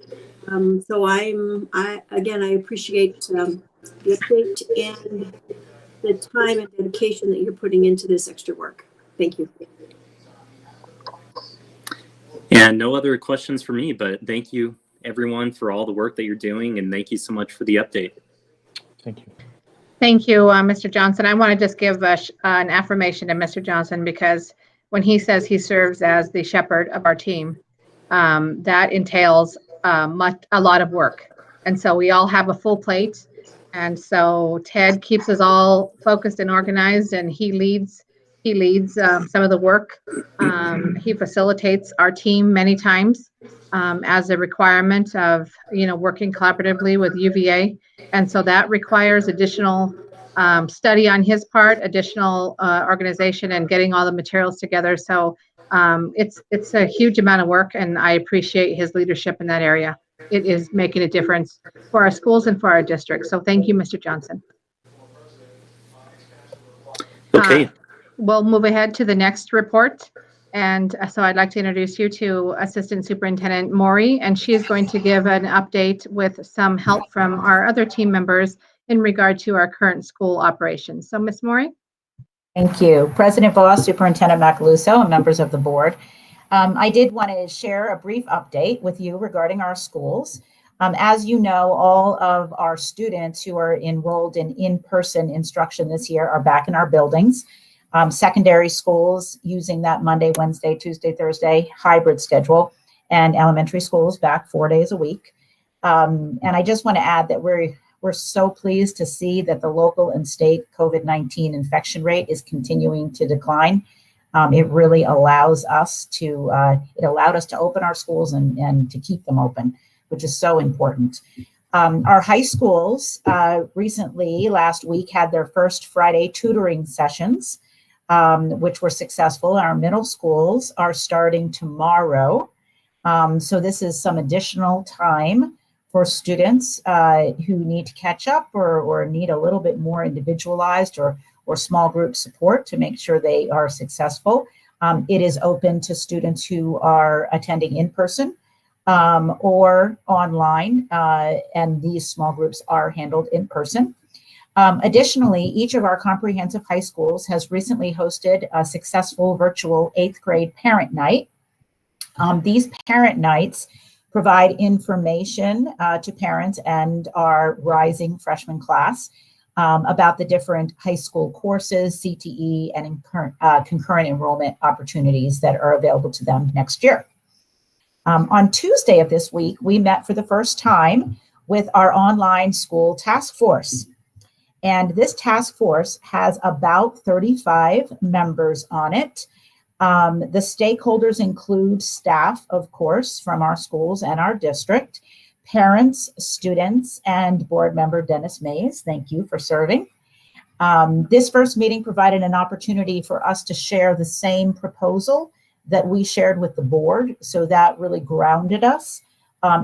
So I appreciate the update and the time and dedication that you're putting into this extra work. Thank you. And no other questions for me, but thank you everyone for all the work that you're doing, and thank you so much for the update. Thank you. Thank you, Mr. Johnson. I want to just give an affirmation to Mr. Johnson, because when he says he serves as the shepherd of our team, that entails a lot of work. And so we all have a full plate. And so Ted keeps us all focused and organized, and he leads some of the work. He facilitates our team many times as a requirement of, working collaboratively with UVA. And so that requires additional study on his part, additional organization, and getting all the materials together. So it's a huge amount of work, and I appreciate his leadership in that area. It is making a difference for our schools and for our district. So thank you, Mr. Johnson. Okay. We'll move ahead to the next report. And so I'd like to introduce you to Assistant Superintendent Maury, and she is going to give an update with some help from our other team members in regard to our current school operations. So Ms. Maury? Thank you. President Voss, Superintendent Macaluso, and members of the board. I did want to share a brief update with you regarding our schools. As you know, all of our students who are enrolled in in-person instruction this year are back in our buildings. Secondary schools using that Monday, Wednesday, Tuesday, Thursday hybrid schedule, and elementary schools back 4 days a week. And I just want to add that we're so pleased to see that the local and state COVID-19 infection rate is continuing to decline. It really allows us to, it allowed us to open our schools and to keep them open, which is so important. Our high schools recently, last week, had their first Friday tutoring sessions, which were successful. Our middle schools are starting tomorrow. So this is some additional time for students who need to catch up or need a little bit more individualized or small group support to make sure they are successful. It is open to students who are attending in person or online, and these small groups are handled in person. Additionally, each of our comprehensive high schools has recently hosted a successful virtual 8th grade parent night. These parent nights provide information to parents and our rising freshman class about the different high school courses, CTE, and concurrent enrollment opportunities that are available to them next year. On Tuesday of this week, we met for the first time with our online school task force. And this task force has about 35 members on it. The stakeholders include staff, of course, from our schools and our district, parents, students, and board member Dennis Mays. Thank you for serving. This first meeting provided an opportunity for us to share the same proposal that we shared with the board. So that really grounded us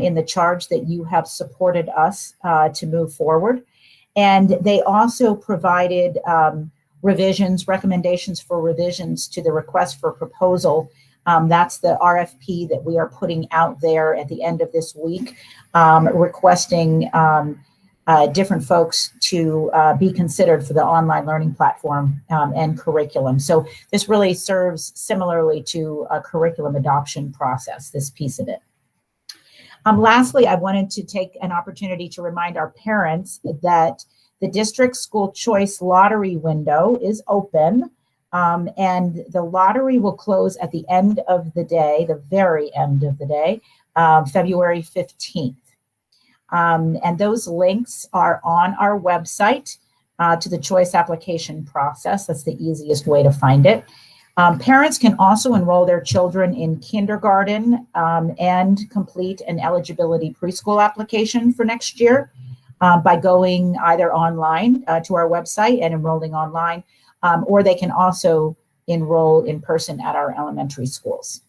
in the charge that you have supported us to move forward. And they also provided recommendations for revisions to the request for proposal. That's the RFP that we are putting out there at the end of this week, requesting different folks to be considered for the online learning platform and curriculum. So this really serves similarly to a curriculum adoption process, this piece of it. Lastly, I wanted to take an opportunity to remind our parents that the district school choice lottery window is open, and the lottery will close at the end of the day, the very end of the day, February 15th. And those links are on our website to the choice application process. That's the easiest way to find it. Parents can also enroll their children in kindergarten and complete an eligibility preschool application for next year by going either online to our website and enrolling online, or they can also enroll in person at our elementary schools.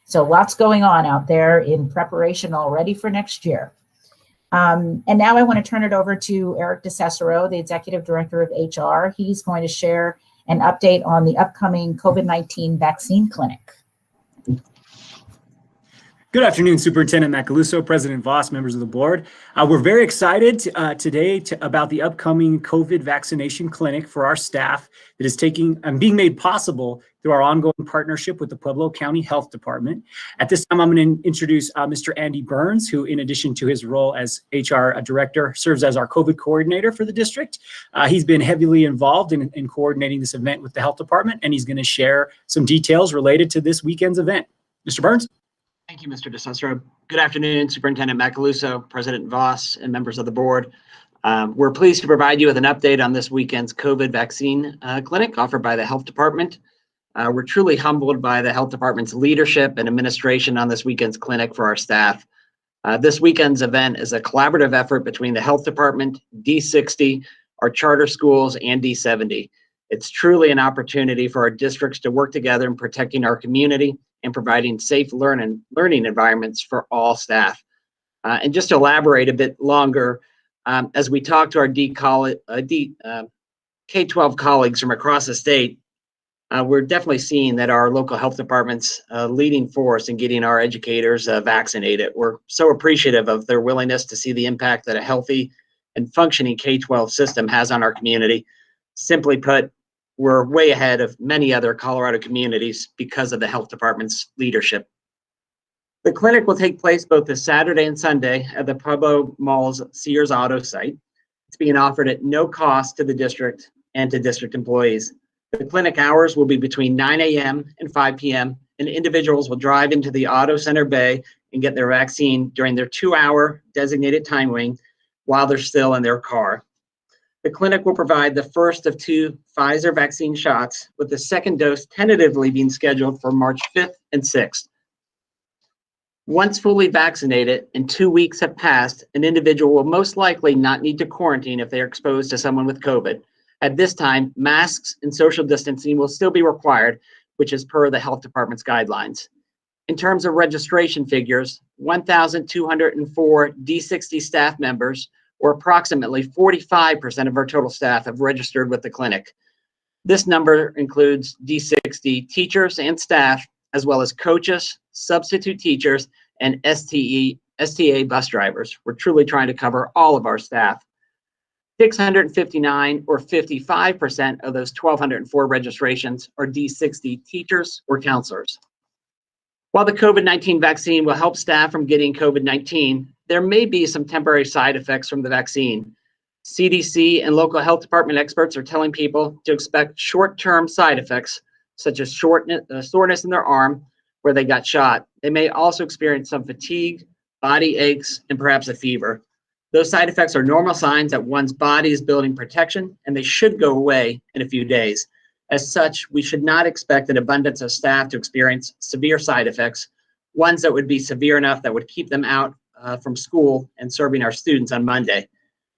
So lots going on out there in preparation already for next year. And now I want to turn it over to Eric DeCicero, the Executive Director of HR. He's going to share an update on the upcoming COVID-19 vaccine clinic. Good afternoon, Superintendent Macaluso, President Voss, members of the board. We're very excited today about the upcoming COVID vaccination clinic for our staff that is being made possible through our ongoing partnership with the Pueblo County Health Department. At this time, I'm going to introduce Mr. Andy Burns, who, in addition to his role as HR Director, serves as our COVID coordinator for the district. He's been heavily involved in coordinating this event with the Health Department, and he's going to share some details related to this weekend's event. Mr. Burns? Thank you, Mr. DeCicero. Good afternoon, Superintendent Macaluso, President Voss, and members of the board. We're pleased to provide you with an update on this weekend's COVID vaccine clinic offered by the Health Department. We're truly humbled by the Health Department's leadership and administration on this weekend's clinic for our staff. This weekend's event is a collaborative effort between the Health Department, D60, our charter schools, and D70. It's truly an opportunity for our districts to work together in protecting our community and providing safe learning environments for all staff. And just to elaborate a bit longer, as we talk to our K-12 colleagues from across the state, we're definitely seeing that our local health department's leading force in getting our educators vaccinated. We're so appreciative of their willingness to see the impact that a healthy and functioning K-12 system has on our community. Simply put, we're way ahead of many other Colorado communities because of the health department's leadership. The clinic will take place both this Saturday and Sunday at the Pueblo Mall's Sears Auto site. It's being offered at no cost to the district and to district employees. The clinic hours will be between 9 a.m. and 5 p.m., and individuals will drive into the Auto Center Bay and get their vaccine during their 2-hour designated time wing while they're still in their car. The clinic will provide the first of 2 Pfizer vaccine shots, with the second dose tentatively being scheduled for March 5th and 6th. Once fully vaccinated and 2 weeks have passed, an individual will most likely not need to quarantine if they are exposed to someone with COVID. At this time, masks and social distancing will still be required, which is per the health department's guidelines. In terms of registration figures, 1,204 D60 staff members, or approximately 45% of our total staff, have registered with the clinic. This number includes D60 teachers and staff, as well as coaches, substitute teachers, and STA bus drivers. We're truly trying to cover all of our staff. 659, or 55% of those 1,204 registrations, are D60 teachers or counselors. While the COVID-19 vaccine will help staff from getting COVID-19, there may be some temporary side effects from the vaccine. CDC and local health department experts are telling people to expect short-term side effects, such as soreness in their arm where they got shot. They may also experience some fatigue, body aches, and perhaps a fever. Those side effects are normal signs that one's body is building protection, and they should go away in a few days. As such, we should not expect an abundance of staff to experience severe side effects, ones that would be severe enough that would keep them out from school and serving our students on Monday.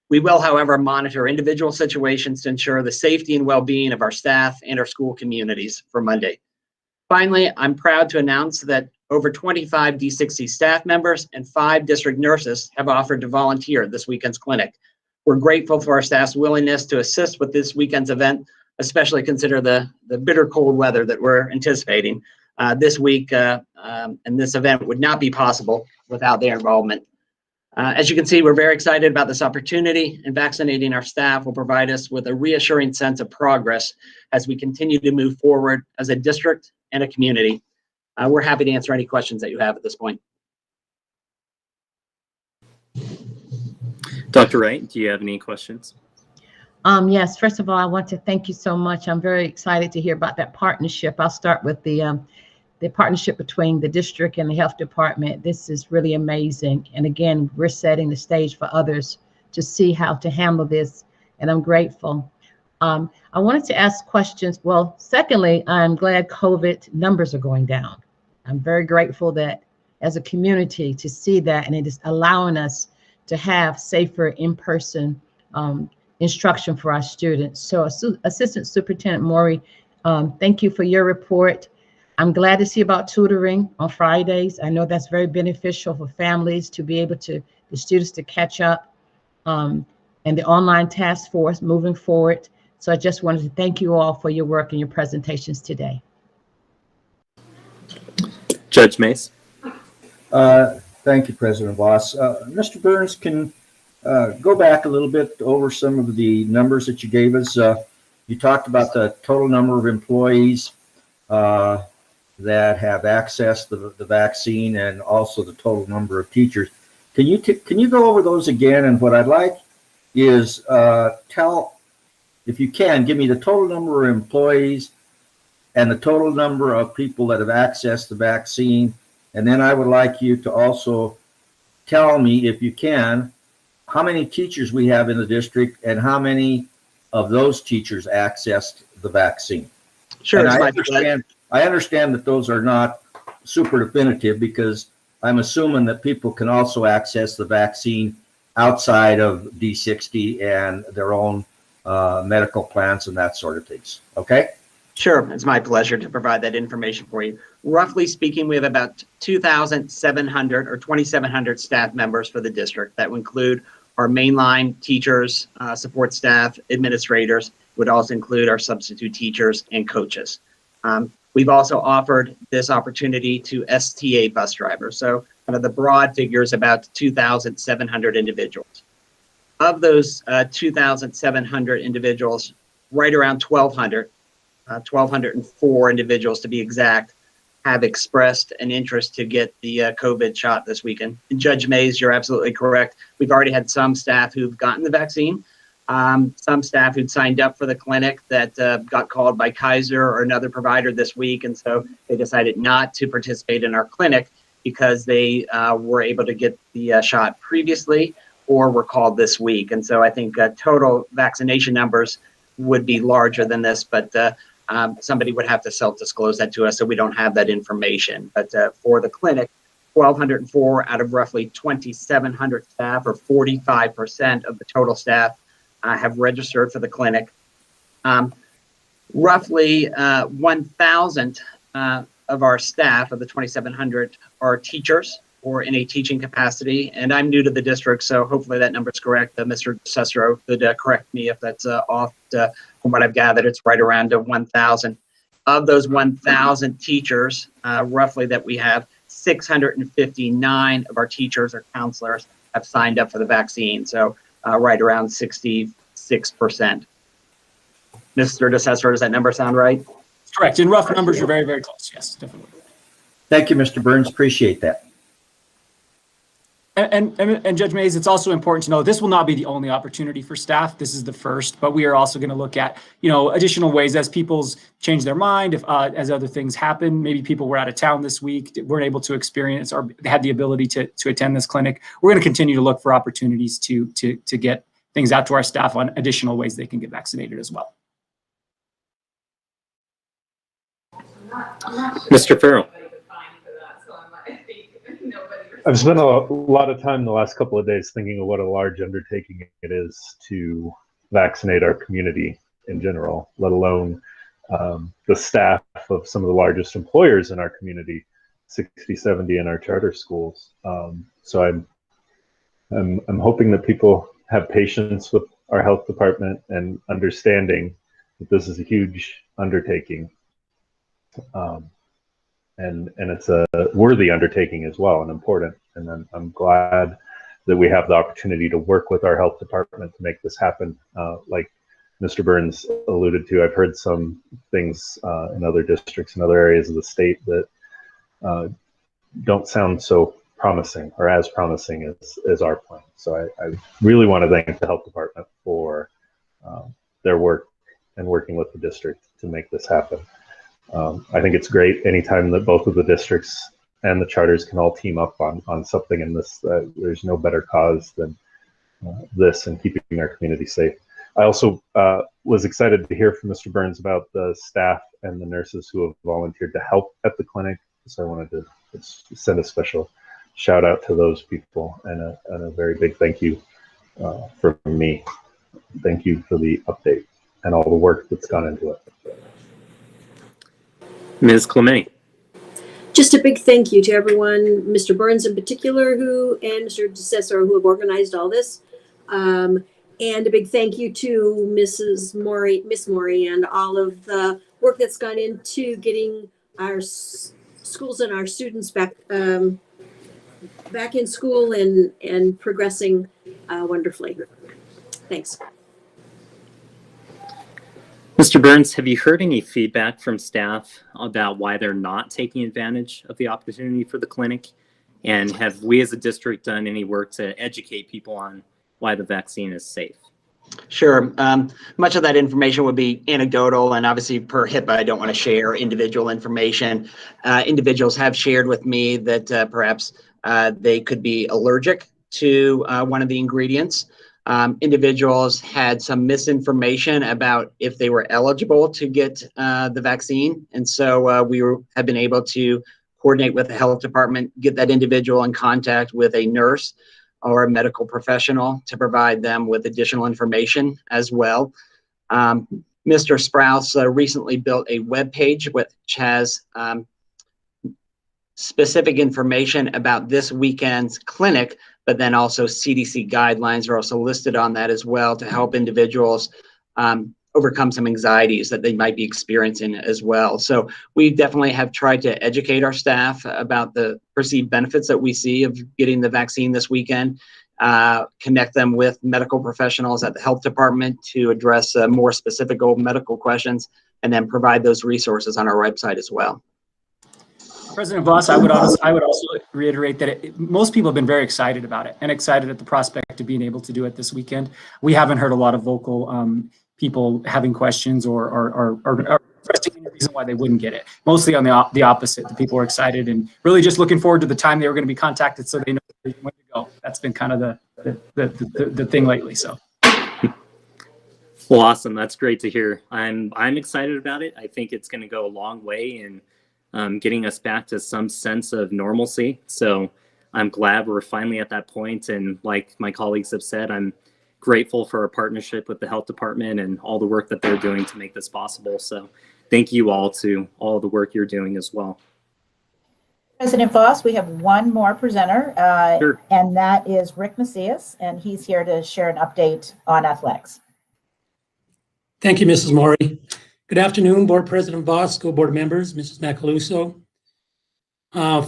We will, however, monitor individual situations to ensure the safety and well-being of our staff and our school communities for Monday. Finally, I'm proud to announce that Over 25 D60 staff members and 5 district nurses have offered to volunteer at this weekend's clinic. We're grateful for our staff's willingness to assist with this weekend's event, especially consider the bitter cold weather that we're anticipating this week, and this event would not be possible without their involvement. As you can see, we're very excited about this opportunity, and vaccinating our staff will provide us with a reassuring sense of progress as we continue to move forward as a district and a community. We're happy to answer any questions that you have at this point. Dr. Wright, do you have any questions? Yes, first of all, I want to thank you so much. I'm very excited to hear about that partnership. I'll start with the partnership between the district and the health department. This is really amazing. And again, we're setting the stage for others to see how to handle this, and I'm grateful. I wanted to ask questions. Well, secondly, I'm glad COVID numbers are going down. I'm very grateful that as a community to see that, and it is allowing us to have safer in-person instruction for our students. So Assistant Superintendent Maury, thank you for your report. I'm glad to see about tutoring on Fridays. I know that's very beneficial for families to be able to, the students to catch up, and the online task force moving forward. So I just wanted to thank you all for your work and your presentations today. Judge Mays. Thank you, President Voss. Mr. Burns, can go back a little bit over some of the numbers that you gave us. You talked about the total number of employees that have accessed the vaccine, and also the total number of teachers. Can you go over those again? And what I'd like is if you can, give me the total number of employees and the total number of people that have accessed the vaccine. And then I would like you to also tell me, if you can, how many teachers we have in the district and how many of those teachers accessed the vaccine. Sure. And I understand that those are not super definitive, because I'm assuming that people can also access the vaccine outside of D60 and their own medical plans and that sort of things. Okay? Sure, it's my pleasure to provide that information for you. Roughly speaking, we have about 2,700 or 2,700 staff members for the district. That would include our mainline teachers, support staff, administrators, would also include our substitute teachers and coaches. We've also offered this opportunity to STA bus drivers. So kind of the broad figure is about 2,700 individuals. Of those 2,700 individuals, right around 1,204 individuals to be exact, have expressed an interest to get the COVID shot this weekend. And Judge Mays, you're absolutely correct. We've already had some staff who've gotten the vaccine, some staff who'd signed up for the clinic that got called by Kaiser or another provider this week, and so they decided not to participate in our clinic because they were able to get the shot previously or were called this week. And so I think total vaccination numbers would be larger than this, but somebody would have to self-disclose that to us, so we don't have that information. But for the clinic, 1,204 out of roughly 2,700 staff, or 45% of the total staff, have registered for the clinic. Roughly 1,000 of our staff, of the 2,700, are teachers or in a teaching capacity. And I'm new to the district, so hopefully that number is correct. Mr. Cestro could correct me if that's off. From what I've gathered, it's right around 1,000. Of those 1,000 teachers, roughly, that we have, 659 of our teachers or counselors have signed up for the vaccine. So right around 66%. Mr. DeCestro, does that number sound right? Correct. In rough numbers, you're very, very close. Yes, definitely. Thank you, Mr. Burns. Appreciate that. And Judge Mays, it's also important to know this will not be the only opportunity for staff. This is the first, but we are also going to look at, additional ways as people's change their mind, if as other things happen. Maybe people were out of town this week, weren't able to experience or had the ability to attend this clinic. We're going to continue to look for opportunities to get things out to our staff on additional ways they can get vaccinated as well. Mr. Farrell. I've spent a lot of time the last couple of days thinking of what a large undertaking it is to vaccinate our community in general, let alone the staff of some of the largest employers in our community. 60, 70 in our charter schools. So I'm hoping that people have patience with our health department and understanding that this is a huge undertaking. And it's a worthy undertaking as well, and important. And I'm glad that we have the opportunity to work with our health department to make this happen. Like Mr. Burns alluded to, I've heard some things in other districts and other areas of the state that don't sound so promising or as promising as our plan. So I really want to thank the health department for their work and working with the district to make this happen. I think it's great anytime that both of the districts and the charters can all team up on something in this. There's no better cause than this and keeping our community safe. I also was excited to hear from Mr. Burns about the staff and the nurses who have volunteered to help at the clinic. So I wanted to send a special shout out to those people and a very big thank you from me. Thank you for the update and all the work that's gone into it. Ms. Clement. Just a big thank you to everyone, Mr. Burns in particular, and Mr. DeCessor, who have organized all this. And a big thank you to Miss Maury, and all of the work that's gone into getting our schools and our students back in school and progressing wonderfully. Thanks. Mr. Burns, have you heard any feedback from staff about why they're not taking advantage of the opportunity for the clinic? And have we as a district done any work to educate people on why the vaccine is safe? Sure. Much of that information would be anecdotal, and obviously per HIPAA, I don't want to share individual information. Individuals have shared with me that perhaps they could be allergic to one of the ingredients. Individuals had some misinformation about if they were eligible to get the vaccine. And so we have been able to coordinate with the health department, get that individual in contact with a nurse or a medical professional to provide them with additional information as well. Mr. Sprouse recently built a web page which has specific information about this weekend's clinic, but then also CDC guidelines are also listed on that as well to help individuals overcome some anxieties that they might be experiencing as well. So we definitely have tried to educate our staff about the perceived benefits that we see of getting the vaccine this weekend, connect them with medical professionals at the health department to address more specific medical questions, and then provide those resources on our website as well. President Voss, I would also reiterate that most people have been very excited about it and excited at the prospect of being able to do it this weekend. We haven't heard a lot of vocal people having questions or expressing any reason why they wouldn't get it. Mostly on the opposite. The people are excited and really just looking forward to the time they were going to be contacted so they know when to go. That's been kind of the thing lately. So. Well, awesome. That's great to hear. I'm excited about it. I think it's going to go a long way in getting us back to some sense of normalcy. So I'm glad we're finally at that point. And like my colleagues have said, I'm grateful for our partnership with the health department and all the work that they're doing to make this possible. So thank you all to all the work you're doing as well. President Voss, we have one more presenter, Sure. And that is Rick Macias, and he's here to share an update on athletics. Thank you, Mrs. Maury. Good afternoon, Board President Voss, school board members, Mrs. Macaluso.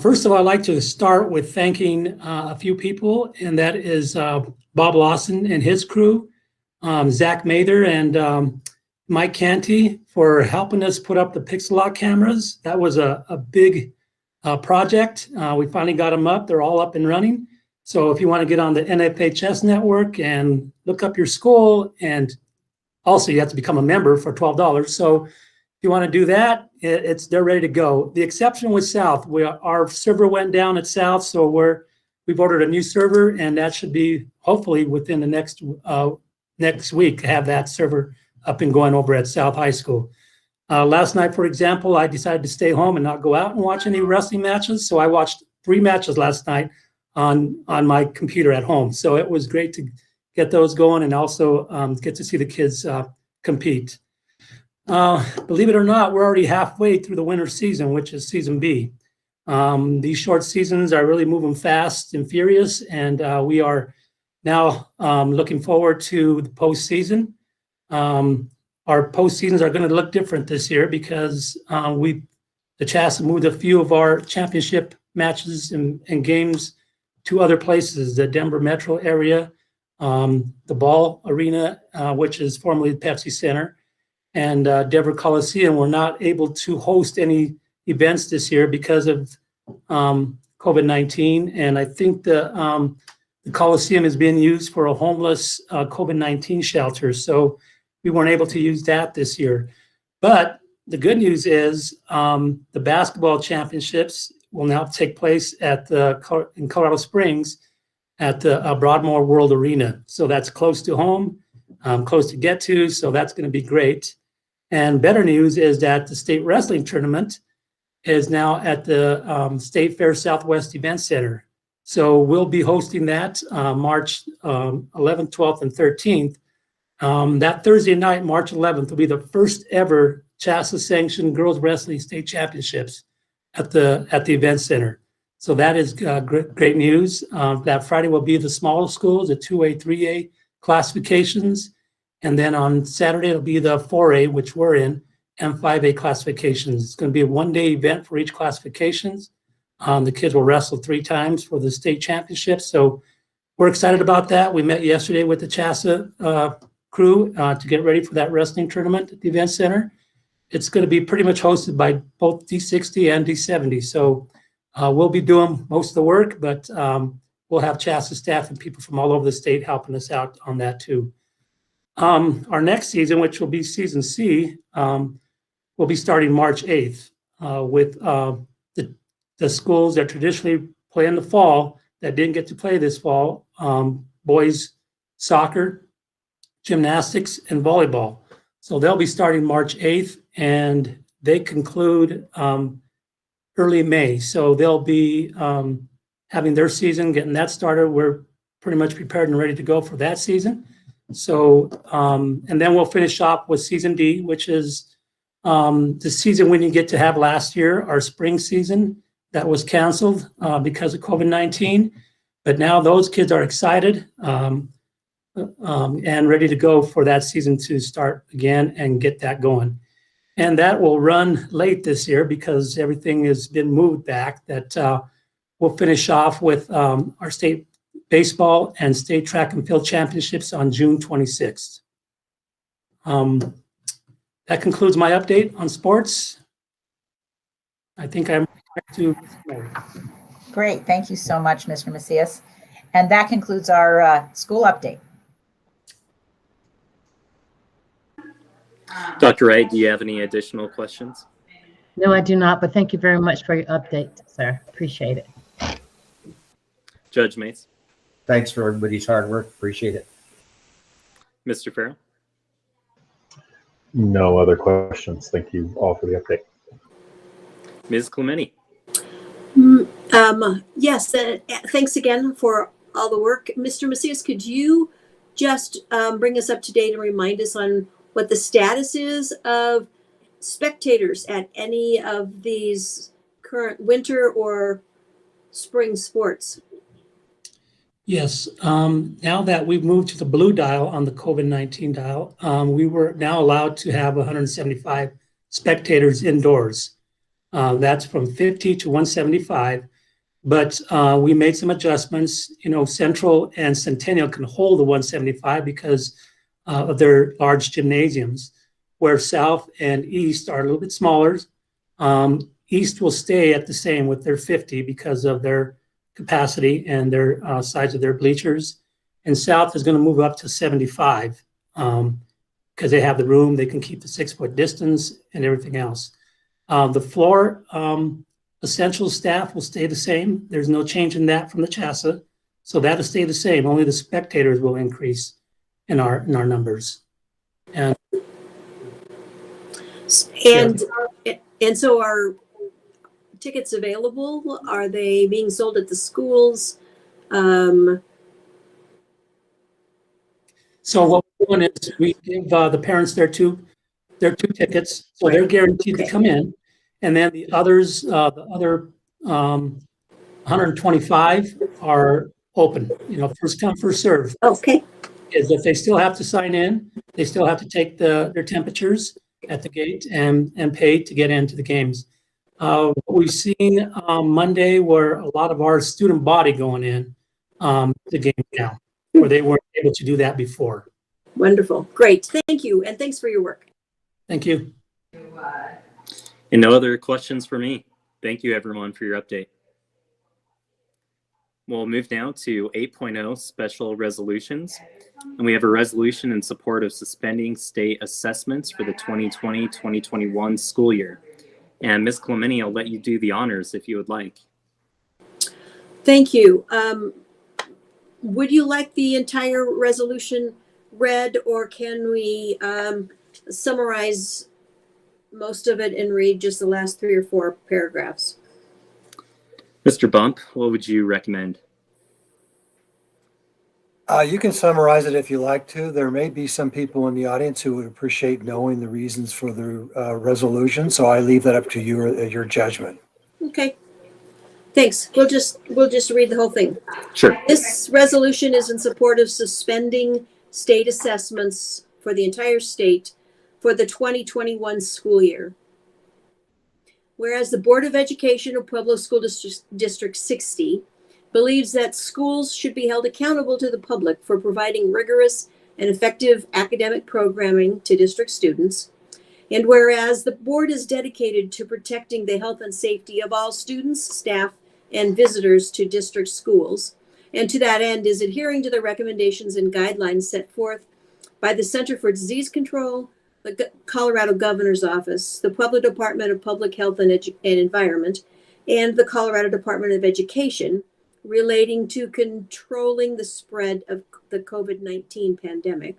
First of all, I'd like to start with thanking a few people, and that is Bob Lawson and his crew, Zach Mather and Mike Canty for helping us put up the pixel lock cameras. That was a big project. We finally got them up. They're all up and running. So if you want to get on the NFHS network and look up your school, and also you have to become a member for $12. So if you want to do that, they're ready to go. The exception was South. Our server went down at South, so we've ordered a new server, and that should be hopefully within the next week have that server up and going over at South High School. Last night, for example, I decided to stay home and not go out and watch any wrestling matches. So I watched 3 matches last night on my computer at home. So it was great to get those going and also get to see the kids compete. Believe it or not, we're already halfway through the winter season, which is season B. These short seasons are really moving fast and furious, and we are now looking forward to the postseason. Our postseasons are going to look different this year because the CHASA moved a few of our championship matches and games to other places, the Denver metro area, the Ball Arena, which is formerly the Pepsi Center, and Denver Coliseum. Were not able to host any events this year because of COVID-19. And I think the Coliseum is being used for a homeless COVID-19 shelter. So we weren't able to use that this year. But the good news is the basketball championships will now take place in Colorado Springs at the Broadmoor World Arena. So that's close to home, close to get to. So that's going to be great. And better news is that the state wrestling tournament is now at the State Fair Southwest Event Center. So we'll be hosting that March 11th, 12th, and 13th. That Thursday night, March 11th, will be the first ever CHASA-sanctioned girls wrestling state championships at the event center. So that is great news. That Friday will be the smaller schools, the 2A, 3A classifications. And then on Saturday, it'll be the 4A, which we're in, and 5A classifications. It's going to be a one-day event for each classifications. The kids will wrestle 3 times for the state championship. So we're excited about that. We met yesterday with the CHASA crew to get ready for that wrestling tournament at the event center. It's going to be pretty much hosted by both D60 and D70. So we'll be doing most of the work, but we'll have CHASA staff and people from all over the state helping us out on that too. Our next season, which will be season C, will be starting March 8th with the schools that traditionally play in the fall that didn't get to play this fall, boys soccer, gymnastics, and volleyball. So they'll be starting March 8th, and they conclude early May. So they'll be having their season, getting that started. We're pretty much prepared and ready to go for that season. So, and then we'll finish off with season D, which is the season we didn't get to have last year, our spring season that was canceled because of COVID-19. But now those kids are excited and ready to go for that season to start again and get that going. And that will run late this year because everything has been moved back. That we'll finish off with our state baseball and state track and field championships on June 26th. That concludes my update on sports. I think I'm back to Mary. Great. Thank you so much, Mr. Macias. And that concludes our school update. Dr. Wright, do you have any additional questions? No, I do not, but thank you very much for your update, sir. Appreciate it. Judge Mays? Thanks for everybody's hard work. Appreciate it. Mr. Farrell? No other questions. Thank you all for the update. Ms. Clementi? Yes, thanks again for all the work. Mr. Macias, could you just bring us up to date and remind us on what the status is of spectators at any of these current winter or spring sports? Yes, now that we've moved to the blue dial on the COVID-19 dial, we were now allowed to have 175 spectators indoors. That's from 50 to 175, but we made some adjustments. You know, Central and Centennial can hold the 175 because of their large gymnasiums, where South and East are a little bit smaller. East will stay at the same with their 50 because of their capacity and their size of their bleachers. And South is going to move up to 75 because they have the room, they can keep the 6-foot distance and everything else. The floor essential staff will stay the same. There's no change in that from the CHASA. So that'll stay the same. Only the spectators will increase in our numbers. And so are tickets available? Are they being sold at the schools? So what we're doing is we give the parents their two tickets, so they're guaranteed to come in, and then the others, the other 125 are open, first come, first serve. Okay. Is that they still have to sign in, they still have to take their temperatures at the gate and pay to get into the games. What we've seen Monday were a lot of our student body going in the game now, where they weren't able to do that before. Wonderful. Great. Thank you. And thanks for your work. Thank you. And no other questions for me. Thank you, everyone, for your update. We'll move now to 8.0 special resolutions. And we have a resolution in support of suspending state assessments for the 2020-2021 school year. And Ms. Clementi, I'll let you do the honors if you would like. Thank you. Would you like the entire resolution read, or can we summarize most of it and read just the last 3 or 4 paragraphs? Mr. Bump, what would you recommend? You can summarize it if you like to. There may be some people in the audience who would appreciate knowing the reasons for the resolution, so I leave that up to your judgment. Okay. Thanks. We'll just read the whole thing. Sure. This resolution is in support of suspending state assessments for the entire state for the 2021 school year. Whereas the Board of Education of Pueblo School District 60 believes that schools should be held accountable to the public for providing rigorous and effective academic programming to district students. And whereas the board is dedicated to protecting the health and safety of all students, staff, and visitors to district schools, and to that end is adhering to the recommendations and guidelines set forth by the Center for Disease Control, the Colorado Governor's Office, the Pueblo Department of Public Health and Environment, and the Colorado Department of Education, relating to controlling the spread of the COVID-19 pandemic.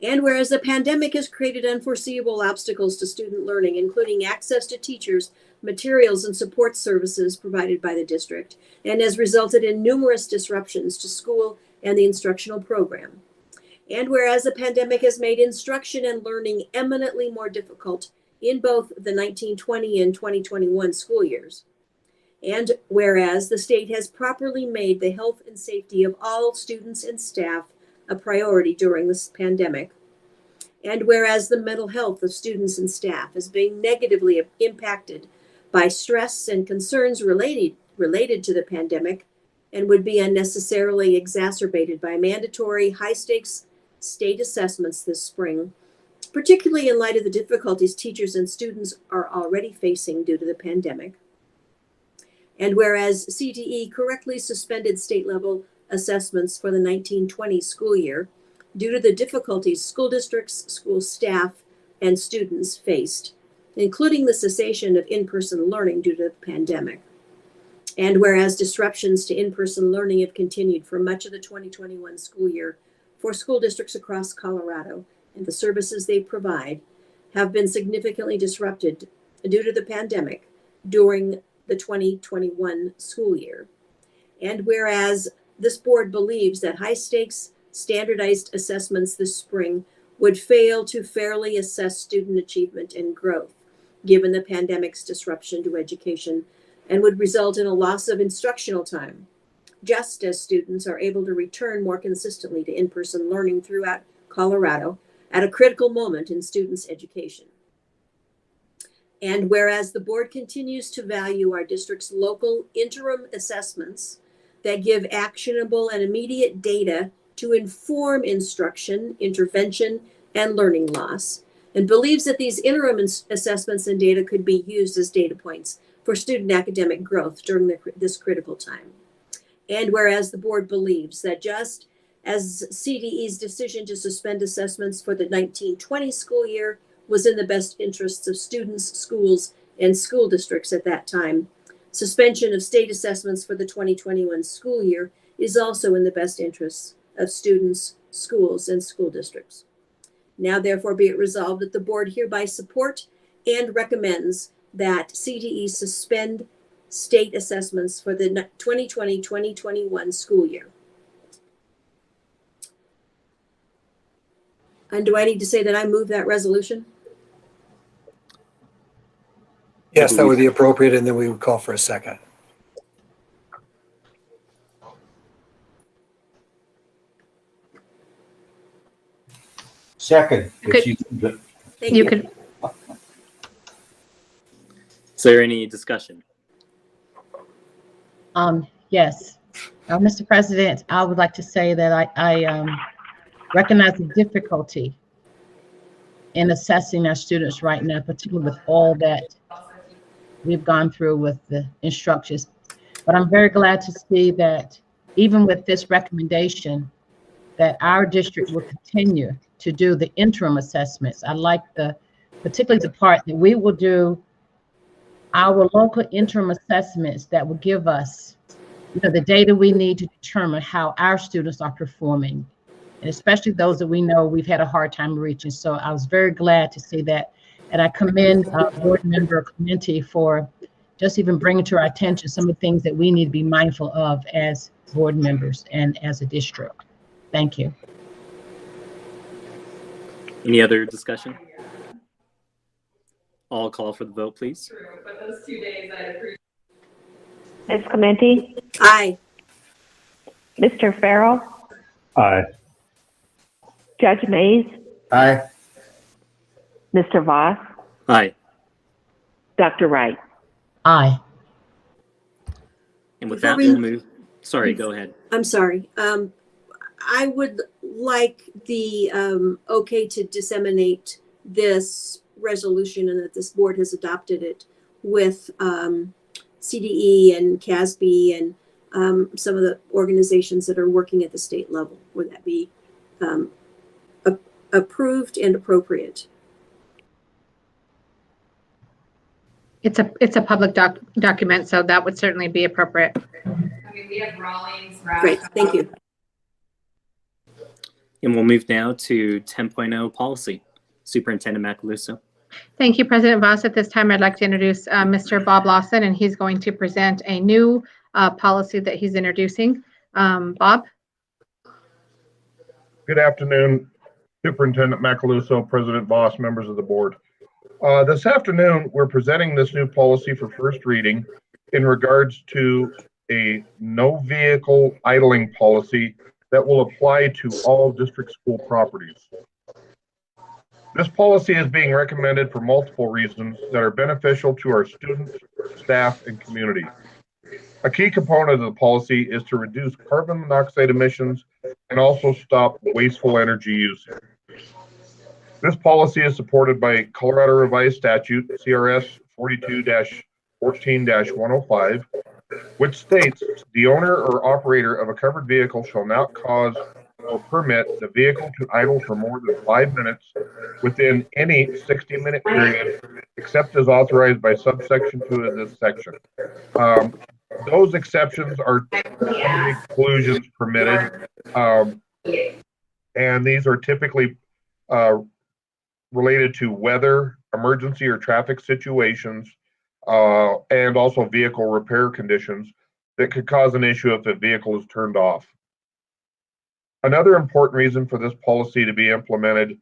And whereas the pandemic has created unforeseeable obstacles to student learning, including access to teachers, materials, and support services provided by the district, and has resulted in numerous disruptions to school and the instructional program. And whereas the pandemic has made instruction and learning eminently more difficult in both the 1920 and 2021 school years. And whereas the state has properly made the health and safety of all students and staff a priority during this pandemic. And whereas the mental health of students and staff is being negatively impacted by stress and concerns related to the pandemic, and would be unnecessarily exacerbated by mandatory high-stakes state assessments this spring, particularly in light of the difficulties teachers and students are already facing due to the pandemic. And whereas CTE correctly suspended state-level assessments for the 1920 school year due to the difficulties school districts, school staff, and students faced, including the cessation of in-person learning due to the pandemic. And whereas disruptions to in-person learning have continued for much of the 2021 school year for school districts across Colorado, and the services they provide have been significantly disrupted due to the pandemic during the 2021 school year. And whereas this board believes that high-stakes standardized assessments this spring would fail to fairly assess student achievement and growth, given the pandemic's disruption to education, and would result in a loss of instructional time, just as students are able to return more consistently to in-person learning throughout Colorado at a critical moment in students' education. And whereas the board continues to value our district's local interim assessments that give actionable and immediate data to inform instruction, intervention, and learning loss, and believes that these interim assessments and data could be used as data points for student academic growth during this critical time. And whereas the board believes that just as CDE's decision to suspend assessments for the 1920 school year was in the best interests of students, schools, and school districts at that time, suspension of state assessments for the 2021 school year is also in the best interests of students, schools, and school districts. Now, therefore, be it resolved that the board hereby support and recommends that CDE suspend state assessments for the 2020-2021 school year. And do I need to say that I move that resolution? Yes, that would be appropriate, and then we would call for a second. Second, Okay. if you, Thank You you. could, Is there any discussion? Yes. Mr. President, I would like to say that I recognize the difficulty in assessing our students right now, particularly with all that we've gone through with the instructions. But I'm very glad to see that even with this recommendation, that our district will continue to do the interim assessments. I like particularly the part that we will do our local interim assessments that will give us, the data we need to determine how our students are performing, and especially those that we know we've had a hard time reaching. So I was very glad to see that, and I commend Board Member Clemente for just even bringing to our attention some of the things that we need to be mindful of as board members and as a district. Thank you. Any other discussion? I'll call for the vote, please. Ms. Clementi, Aye. Mr. Farrell, Aye. Judge Mays, aye. Mr. Voss, Aye. Dr. Wright. Aye. And with Before that, we- we'll move. Sorry, go ahead. I'm sorry. I would like the okay to disseminate this resolution and that this board has adopted it with CDE and CASB and some of the organizations that are working at the state level. Would that be approved and appropriate? it's a public document, so that would certainly be appropriate. I mean, we have Rawlings. Great, thank you. And we'll move now to 10.0 policy. Superintendent Macaluso. Thank you, President Voss. At this time, I'd like to introduce Mr. Bob Lawson, and he's going to present a new policy that he's introducing. Bob? Good afternoon, Superintendent Macaluso, President Voss, members of the board. This afternoon, we're presenting this new policy for first reading in regards to a no vehicle idling policy that will apply to all district school properties. This policy is being recommended for multiple reasons that are beneficial to our students, staff, and community. A key component of the policy is to reduce carbon monoxide emissions and also stop wasteful energy use. This policy is supported by Colorado Revised Statute, CRS 42-14-105, which states the owner or operator of a covered vehicle shall not cause or permit the vehicle to idle for more than 5 minutes within any 60-minute period, except as authorized by subsection 2 of this section. Those exceptions are exclusions permitted, and these are typically related to weather, emergency or traffic situations, and also vehicle repair conditions that could cause an issue if the vehicle is turned off. Another important reason for this policy to be implemented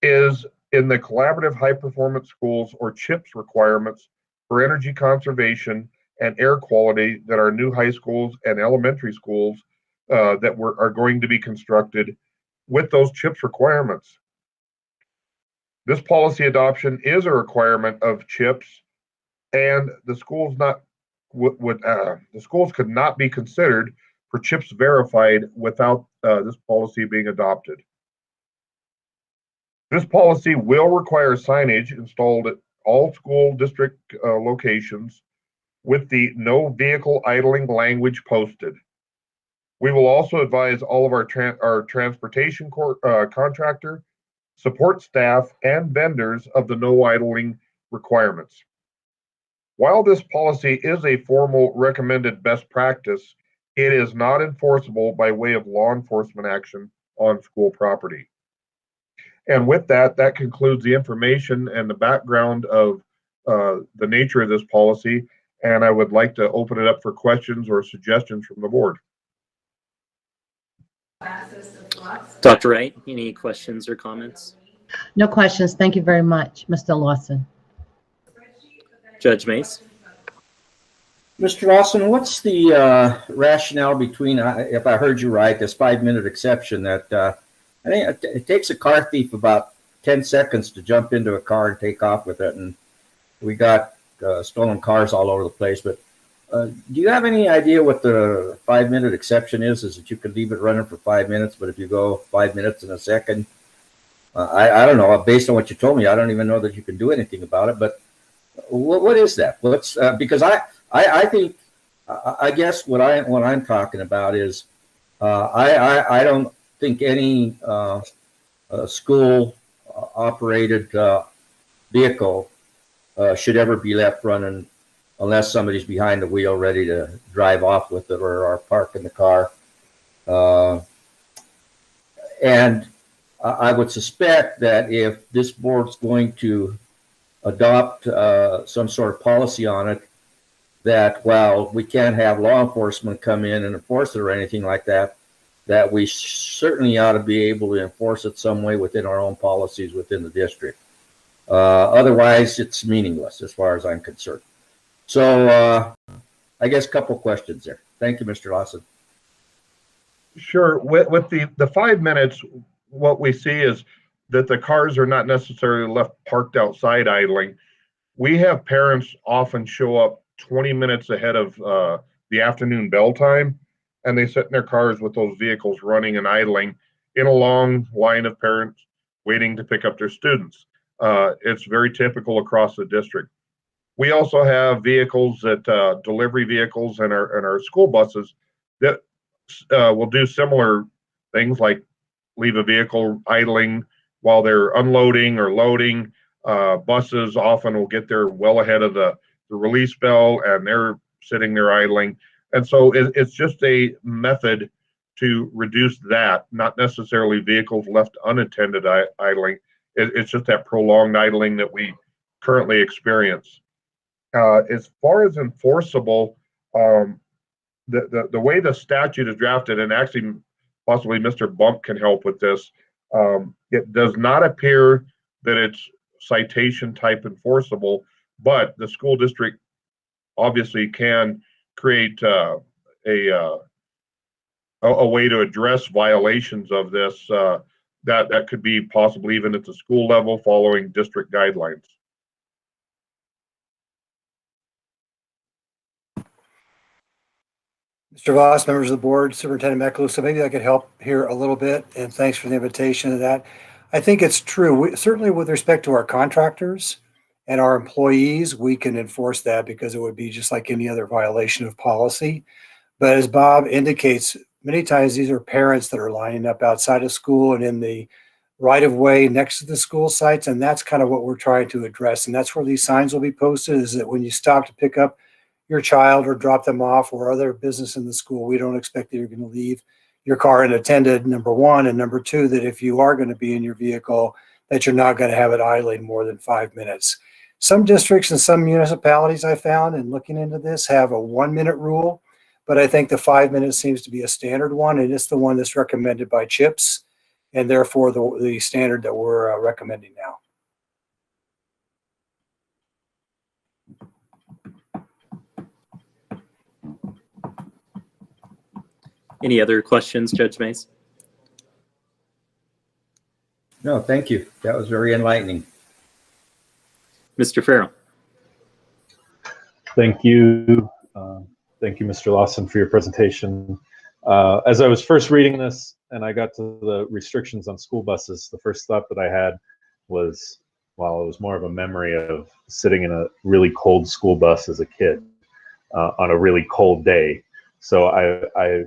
is in the collaborative high performance schools, or CHIPS, requirements for energy conservation and air quality that our new high schools and elementary schools that are going to be constructed with those CHIPS requirements. This policy adoption is a requirement of CHIPS, and the schools could not be considered for CHIPS verified without this policy being adopted. This policy will require signage installed at all school district locations with the no vehicle idling language posted. We will also advise all of our transportation contractor, support staff, and vendors of the no idling requirements. While this policy is a formal recommended best practice, it is not enforceable by way of law enforcement action on school property. And with that, that concludes the information and the background of the nature of this policy. And I would like to open it up for questions or suggestions from the board. Dr. Wright, any questions or comments? No questions. Thank you very much, Mr. Lawson. Judge Mays. Mr. Lawson, what's the rationale between, if I heard you right, this 5-minute exception that I think it takes a car thief about 10 seconds to jump into a car and take off with it, and we got stolen cars all over the place. But do you have any idea what the 5-minute exception is? Is that you could leave it running for 5 minutes, but if you go 5 minutes and a second, I don't know. Based on what you told me, I don't even know that you can do anything about it. But what is that? What's because I think I guess what I'm talking about is I don't think any school operated vehicle should ever be left running unless somebody's behind the wheel ready to drive off with it or park in the car. And I would suspect that if this board's going to adopt some sort of policy on it, that while we can't have law enforcement come in and enforce it or anything like that, that we certainly ought to be able to enforce it some way within our own policies within the district. Otherwise, it's meaningless as far as I'm concerned. So I guess a couple questions there. Thank you, Mr. Lawson. Sure. With the 5 minutes, what we see is that the cars are not necessarily left parked outside idling. We have parents often show up 20 minutes ahead of the afternoon bell time, and they sit in their cars with those vehicles running and idling in a long line of parents waiting to pick up their students. It's very typical across the district. We also have vehicles that delivery vehicles and our school buses that will do similar things like leave a vehicle idling while they're unloading or loading. Buses often will get there well ahead of the release bell, and they're sitting there idling. And so it's just a method to reduce that, not necessarily vehicles left unattended idling. It's just that prolonged idling that we currently experience. As far as enforceable, the way the statute is drafted, and actually possibly Mr. Bump can help with this, it does not appear that it's citation type enforceable, but the school district obviously can create a way to address violations of this that could be possibly even at the school level following district guidelines. Mr. Voss, members of the board, Superintendent Macaluso, maybe I could help here a little bit, and thanks for the invitation to that. I think it's true. Certainly with respect to our contractors and our employees, we can enforce that because it would be just like any other violation of policy. But as Bob indicates, many times these are parents that are lining up outside of school and in the right of way next to the school sites, and that's kind of what we're trying to address. And that's where these signs will be posted, is that when you stop to pick up your child or drop them off or other business in the school, we don't expect that you're going to leave your car unattended, number one, and number two, that if you are going to be in your vehicle, that you're not going to have it idling more than 5 minutes. Some districts and some municipalities I found in looking into this have a 1 minute rule, but I think the 5 minutes seems to be a standard one, and it's the one that's recommended by CHIPS, and therefore the standard that we're recommending now. Any other questions, Judge Mays? No, thank you. That was very enlightening. Mr. Farrell. Thank you. Thank you, Mr. Lawson, for your presentation. As I was first reading this and I got to the restrictions on school buses, the first thought that I had was, well, it was more of a memory of sitting in a really cold school bus as a kid on a really cold day. So I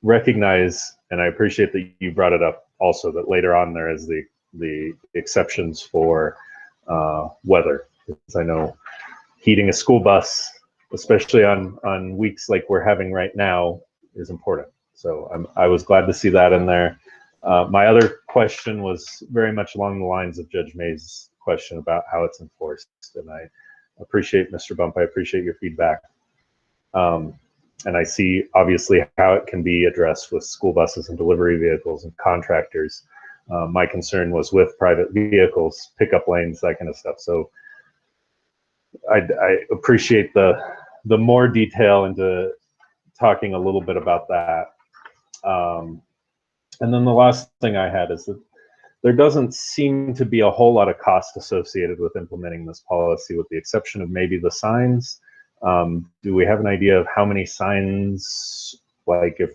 recognize, and I appreciate that you brought it up also, that later on there is the exceptions for weather. Because I know heating a school bus, especially on weeks like we're having right now, is important. So I was glad to see that in there. My other question was very much along the lines of Judge Mays' question about how it's enforced. And I appreciate, Mr. Bump, I appreciate your feedback. And I see obviously how it can be addressed with school buses and delivery vehicles and contractors. My concern was with private vehicles, pickup lanes, that kind of stuff. So I appreciate the more detail into talking a little bit about that. And then the last thing I had is that there doesn't seem to be a whole lot of cost associated with implementing this policy, with the exception of maybe the signs. Do we have an idea of how many signs, like if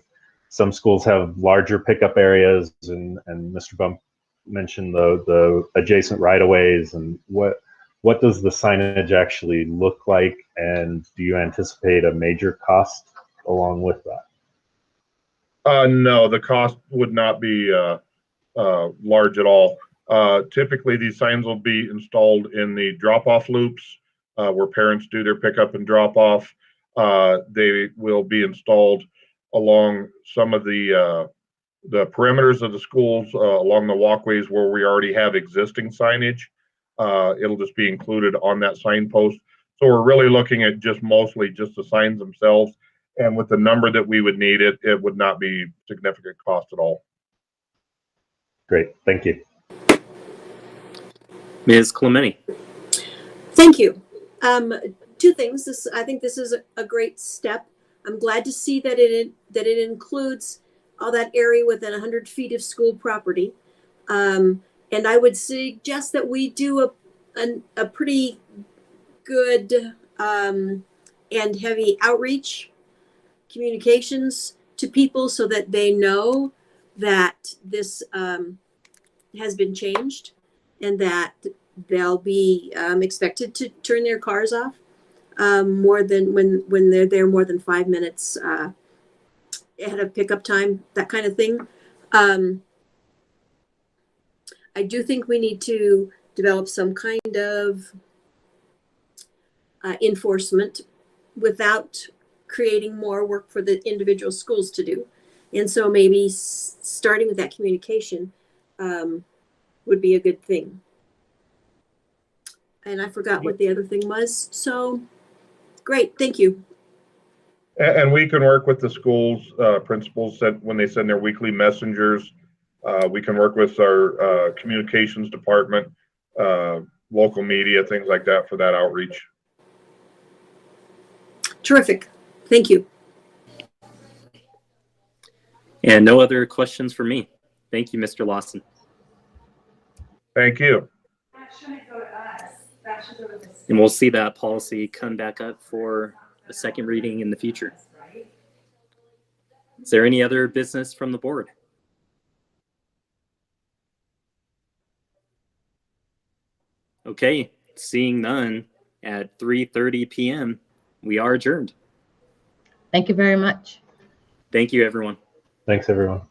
some schools have larger pickup areas, and Mr. Bump mentioned the adjacent right-of-ways, and what does the signage actually look like, and do you anticipate a major cost along with that? No, the cost would not be large at all. Typically, these signs will be installed in the drop-off loops where parents do their pickup and drop-off. They will be installed along some of the perimeters of the schools, along the walkways where we already have existing signage. It'll just be included on that signpost. So we're really looking at mostly just the signs themselves. And with the number that we would need, it would not be significant cost at all. Great, thank you. Ms. Clementi. Thank you. Two things. I think this is a great step. I'm glad to see that it includes all that area within 100 feet of school property. And I would suggest that we do a pretty good and heavy outreach communications to people so that they know that this has been changed and that they'll be expected to turn their cars off more than when they're there more than 5 minutes ahead of pickup time, that kind of thing. I do think we need to develop some kind of enforcement without creating more work for the individual schools to do. And so maybe starting with that communication would be a good thing. And I forgot what the other thing was. So great, thank you. And we can work with the schools, principals when they send their weekly messengers. We can work with our communications department, local media, things like that for that outreach. Terrific. Thank you. And no other questions for me. Thank you, Mr. Lawson. Thank you. And we'll see that policy come back up for a second reading in the future. Is there any other business from the board? Okay, seeing none at 3:30 p.m., we are adjourned. Thank you very much. Thank you, everyone. Thanks, everyone.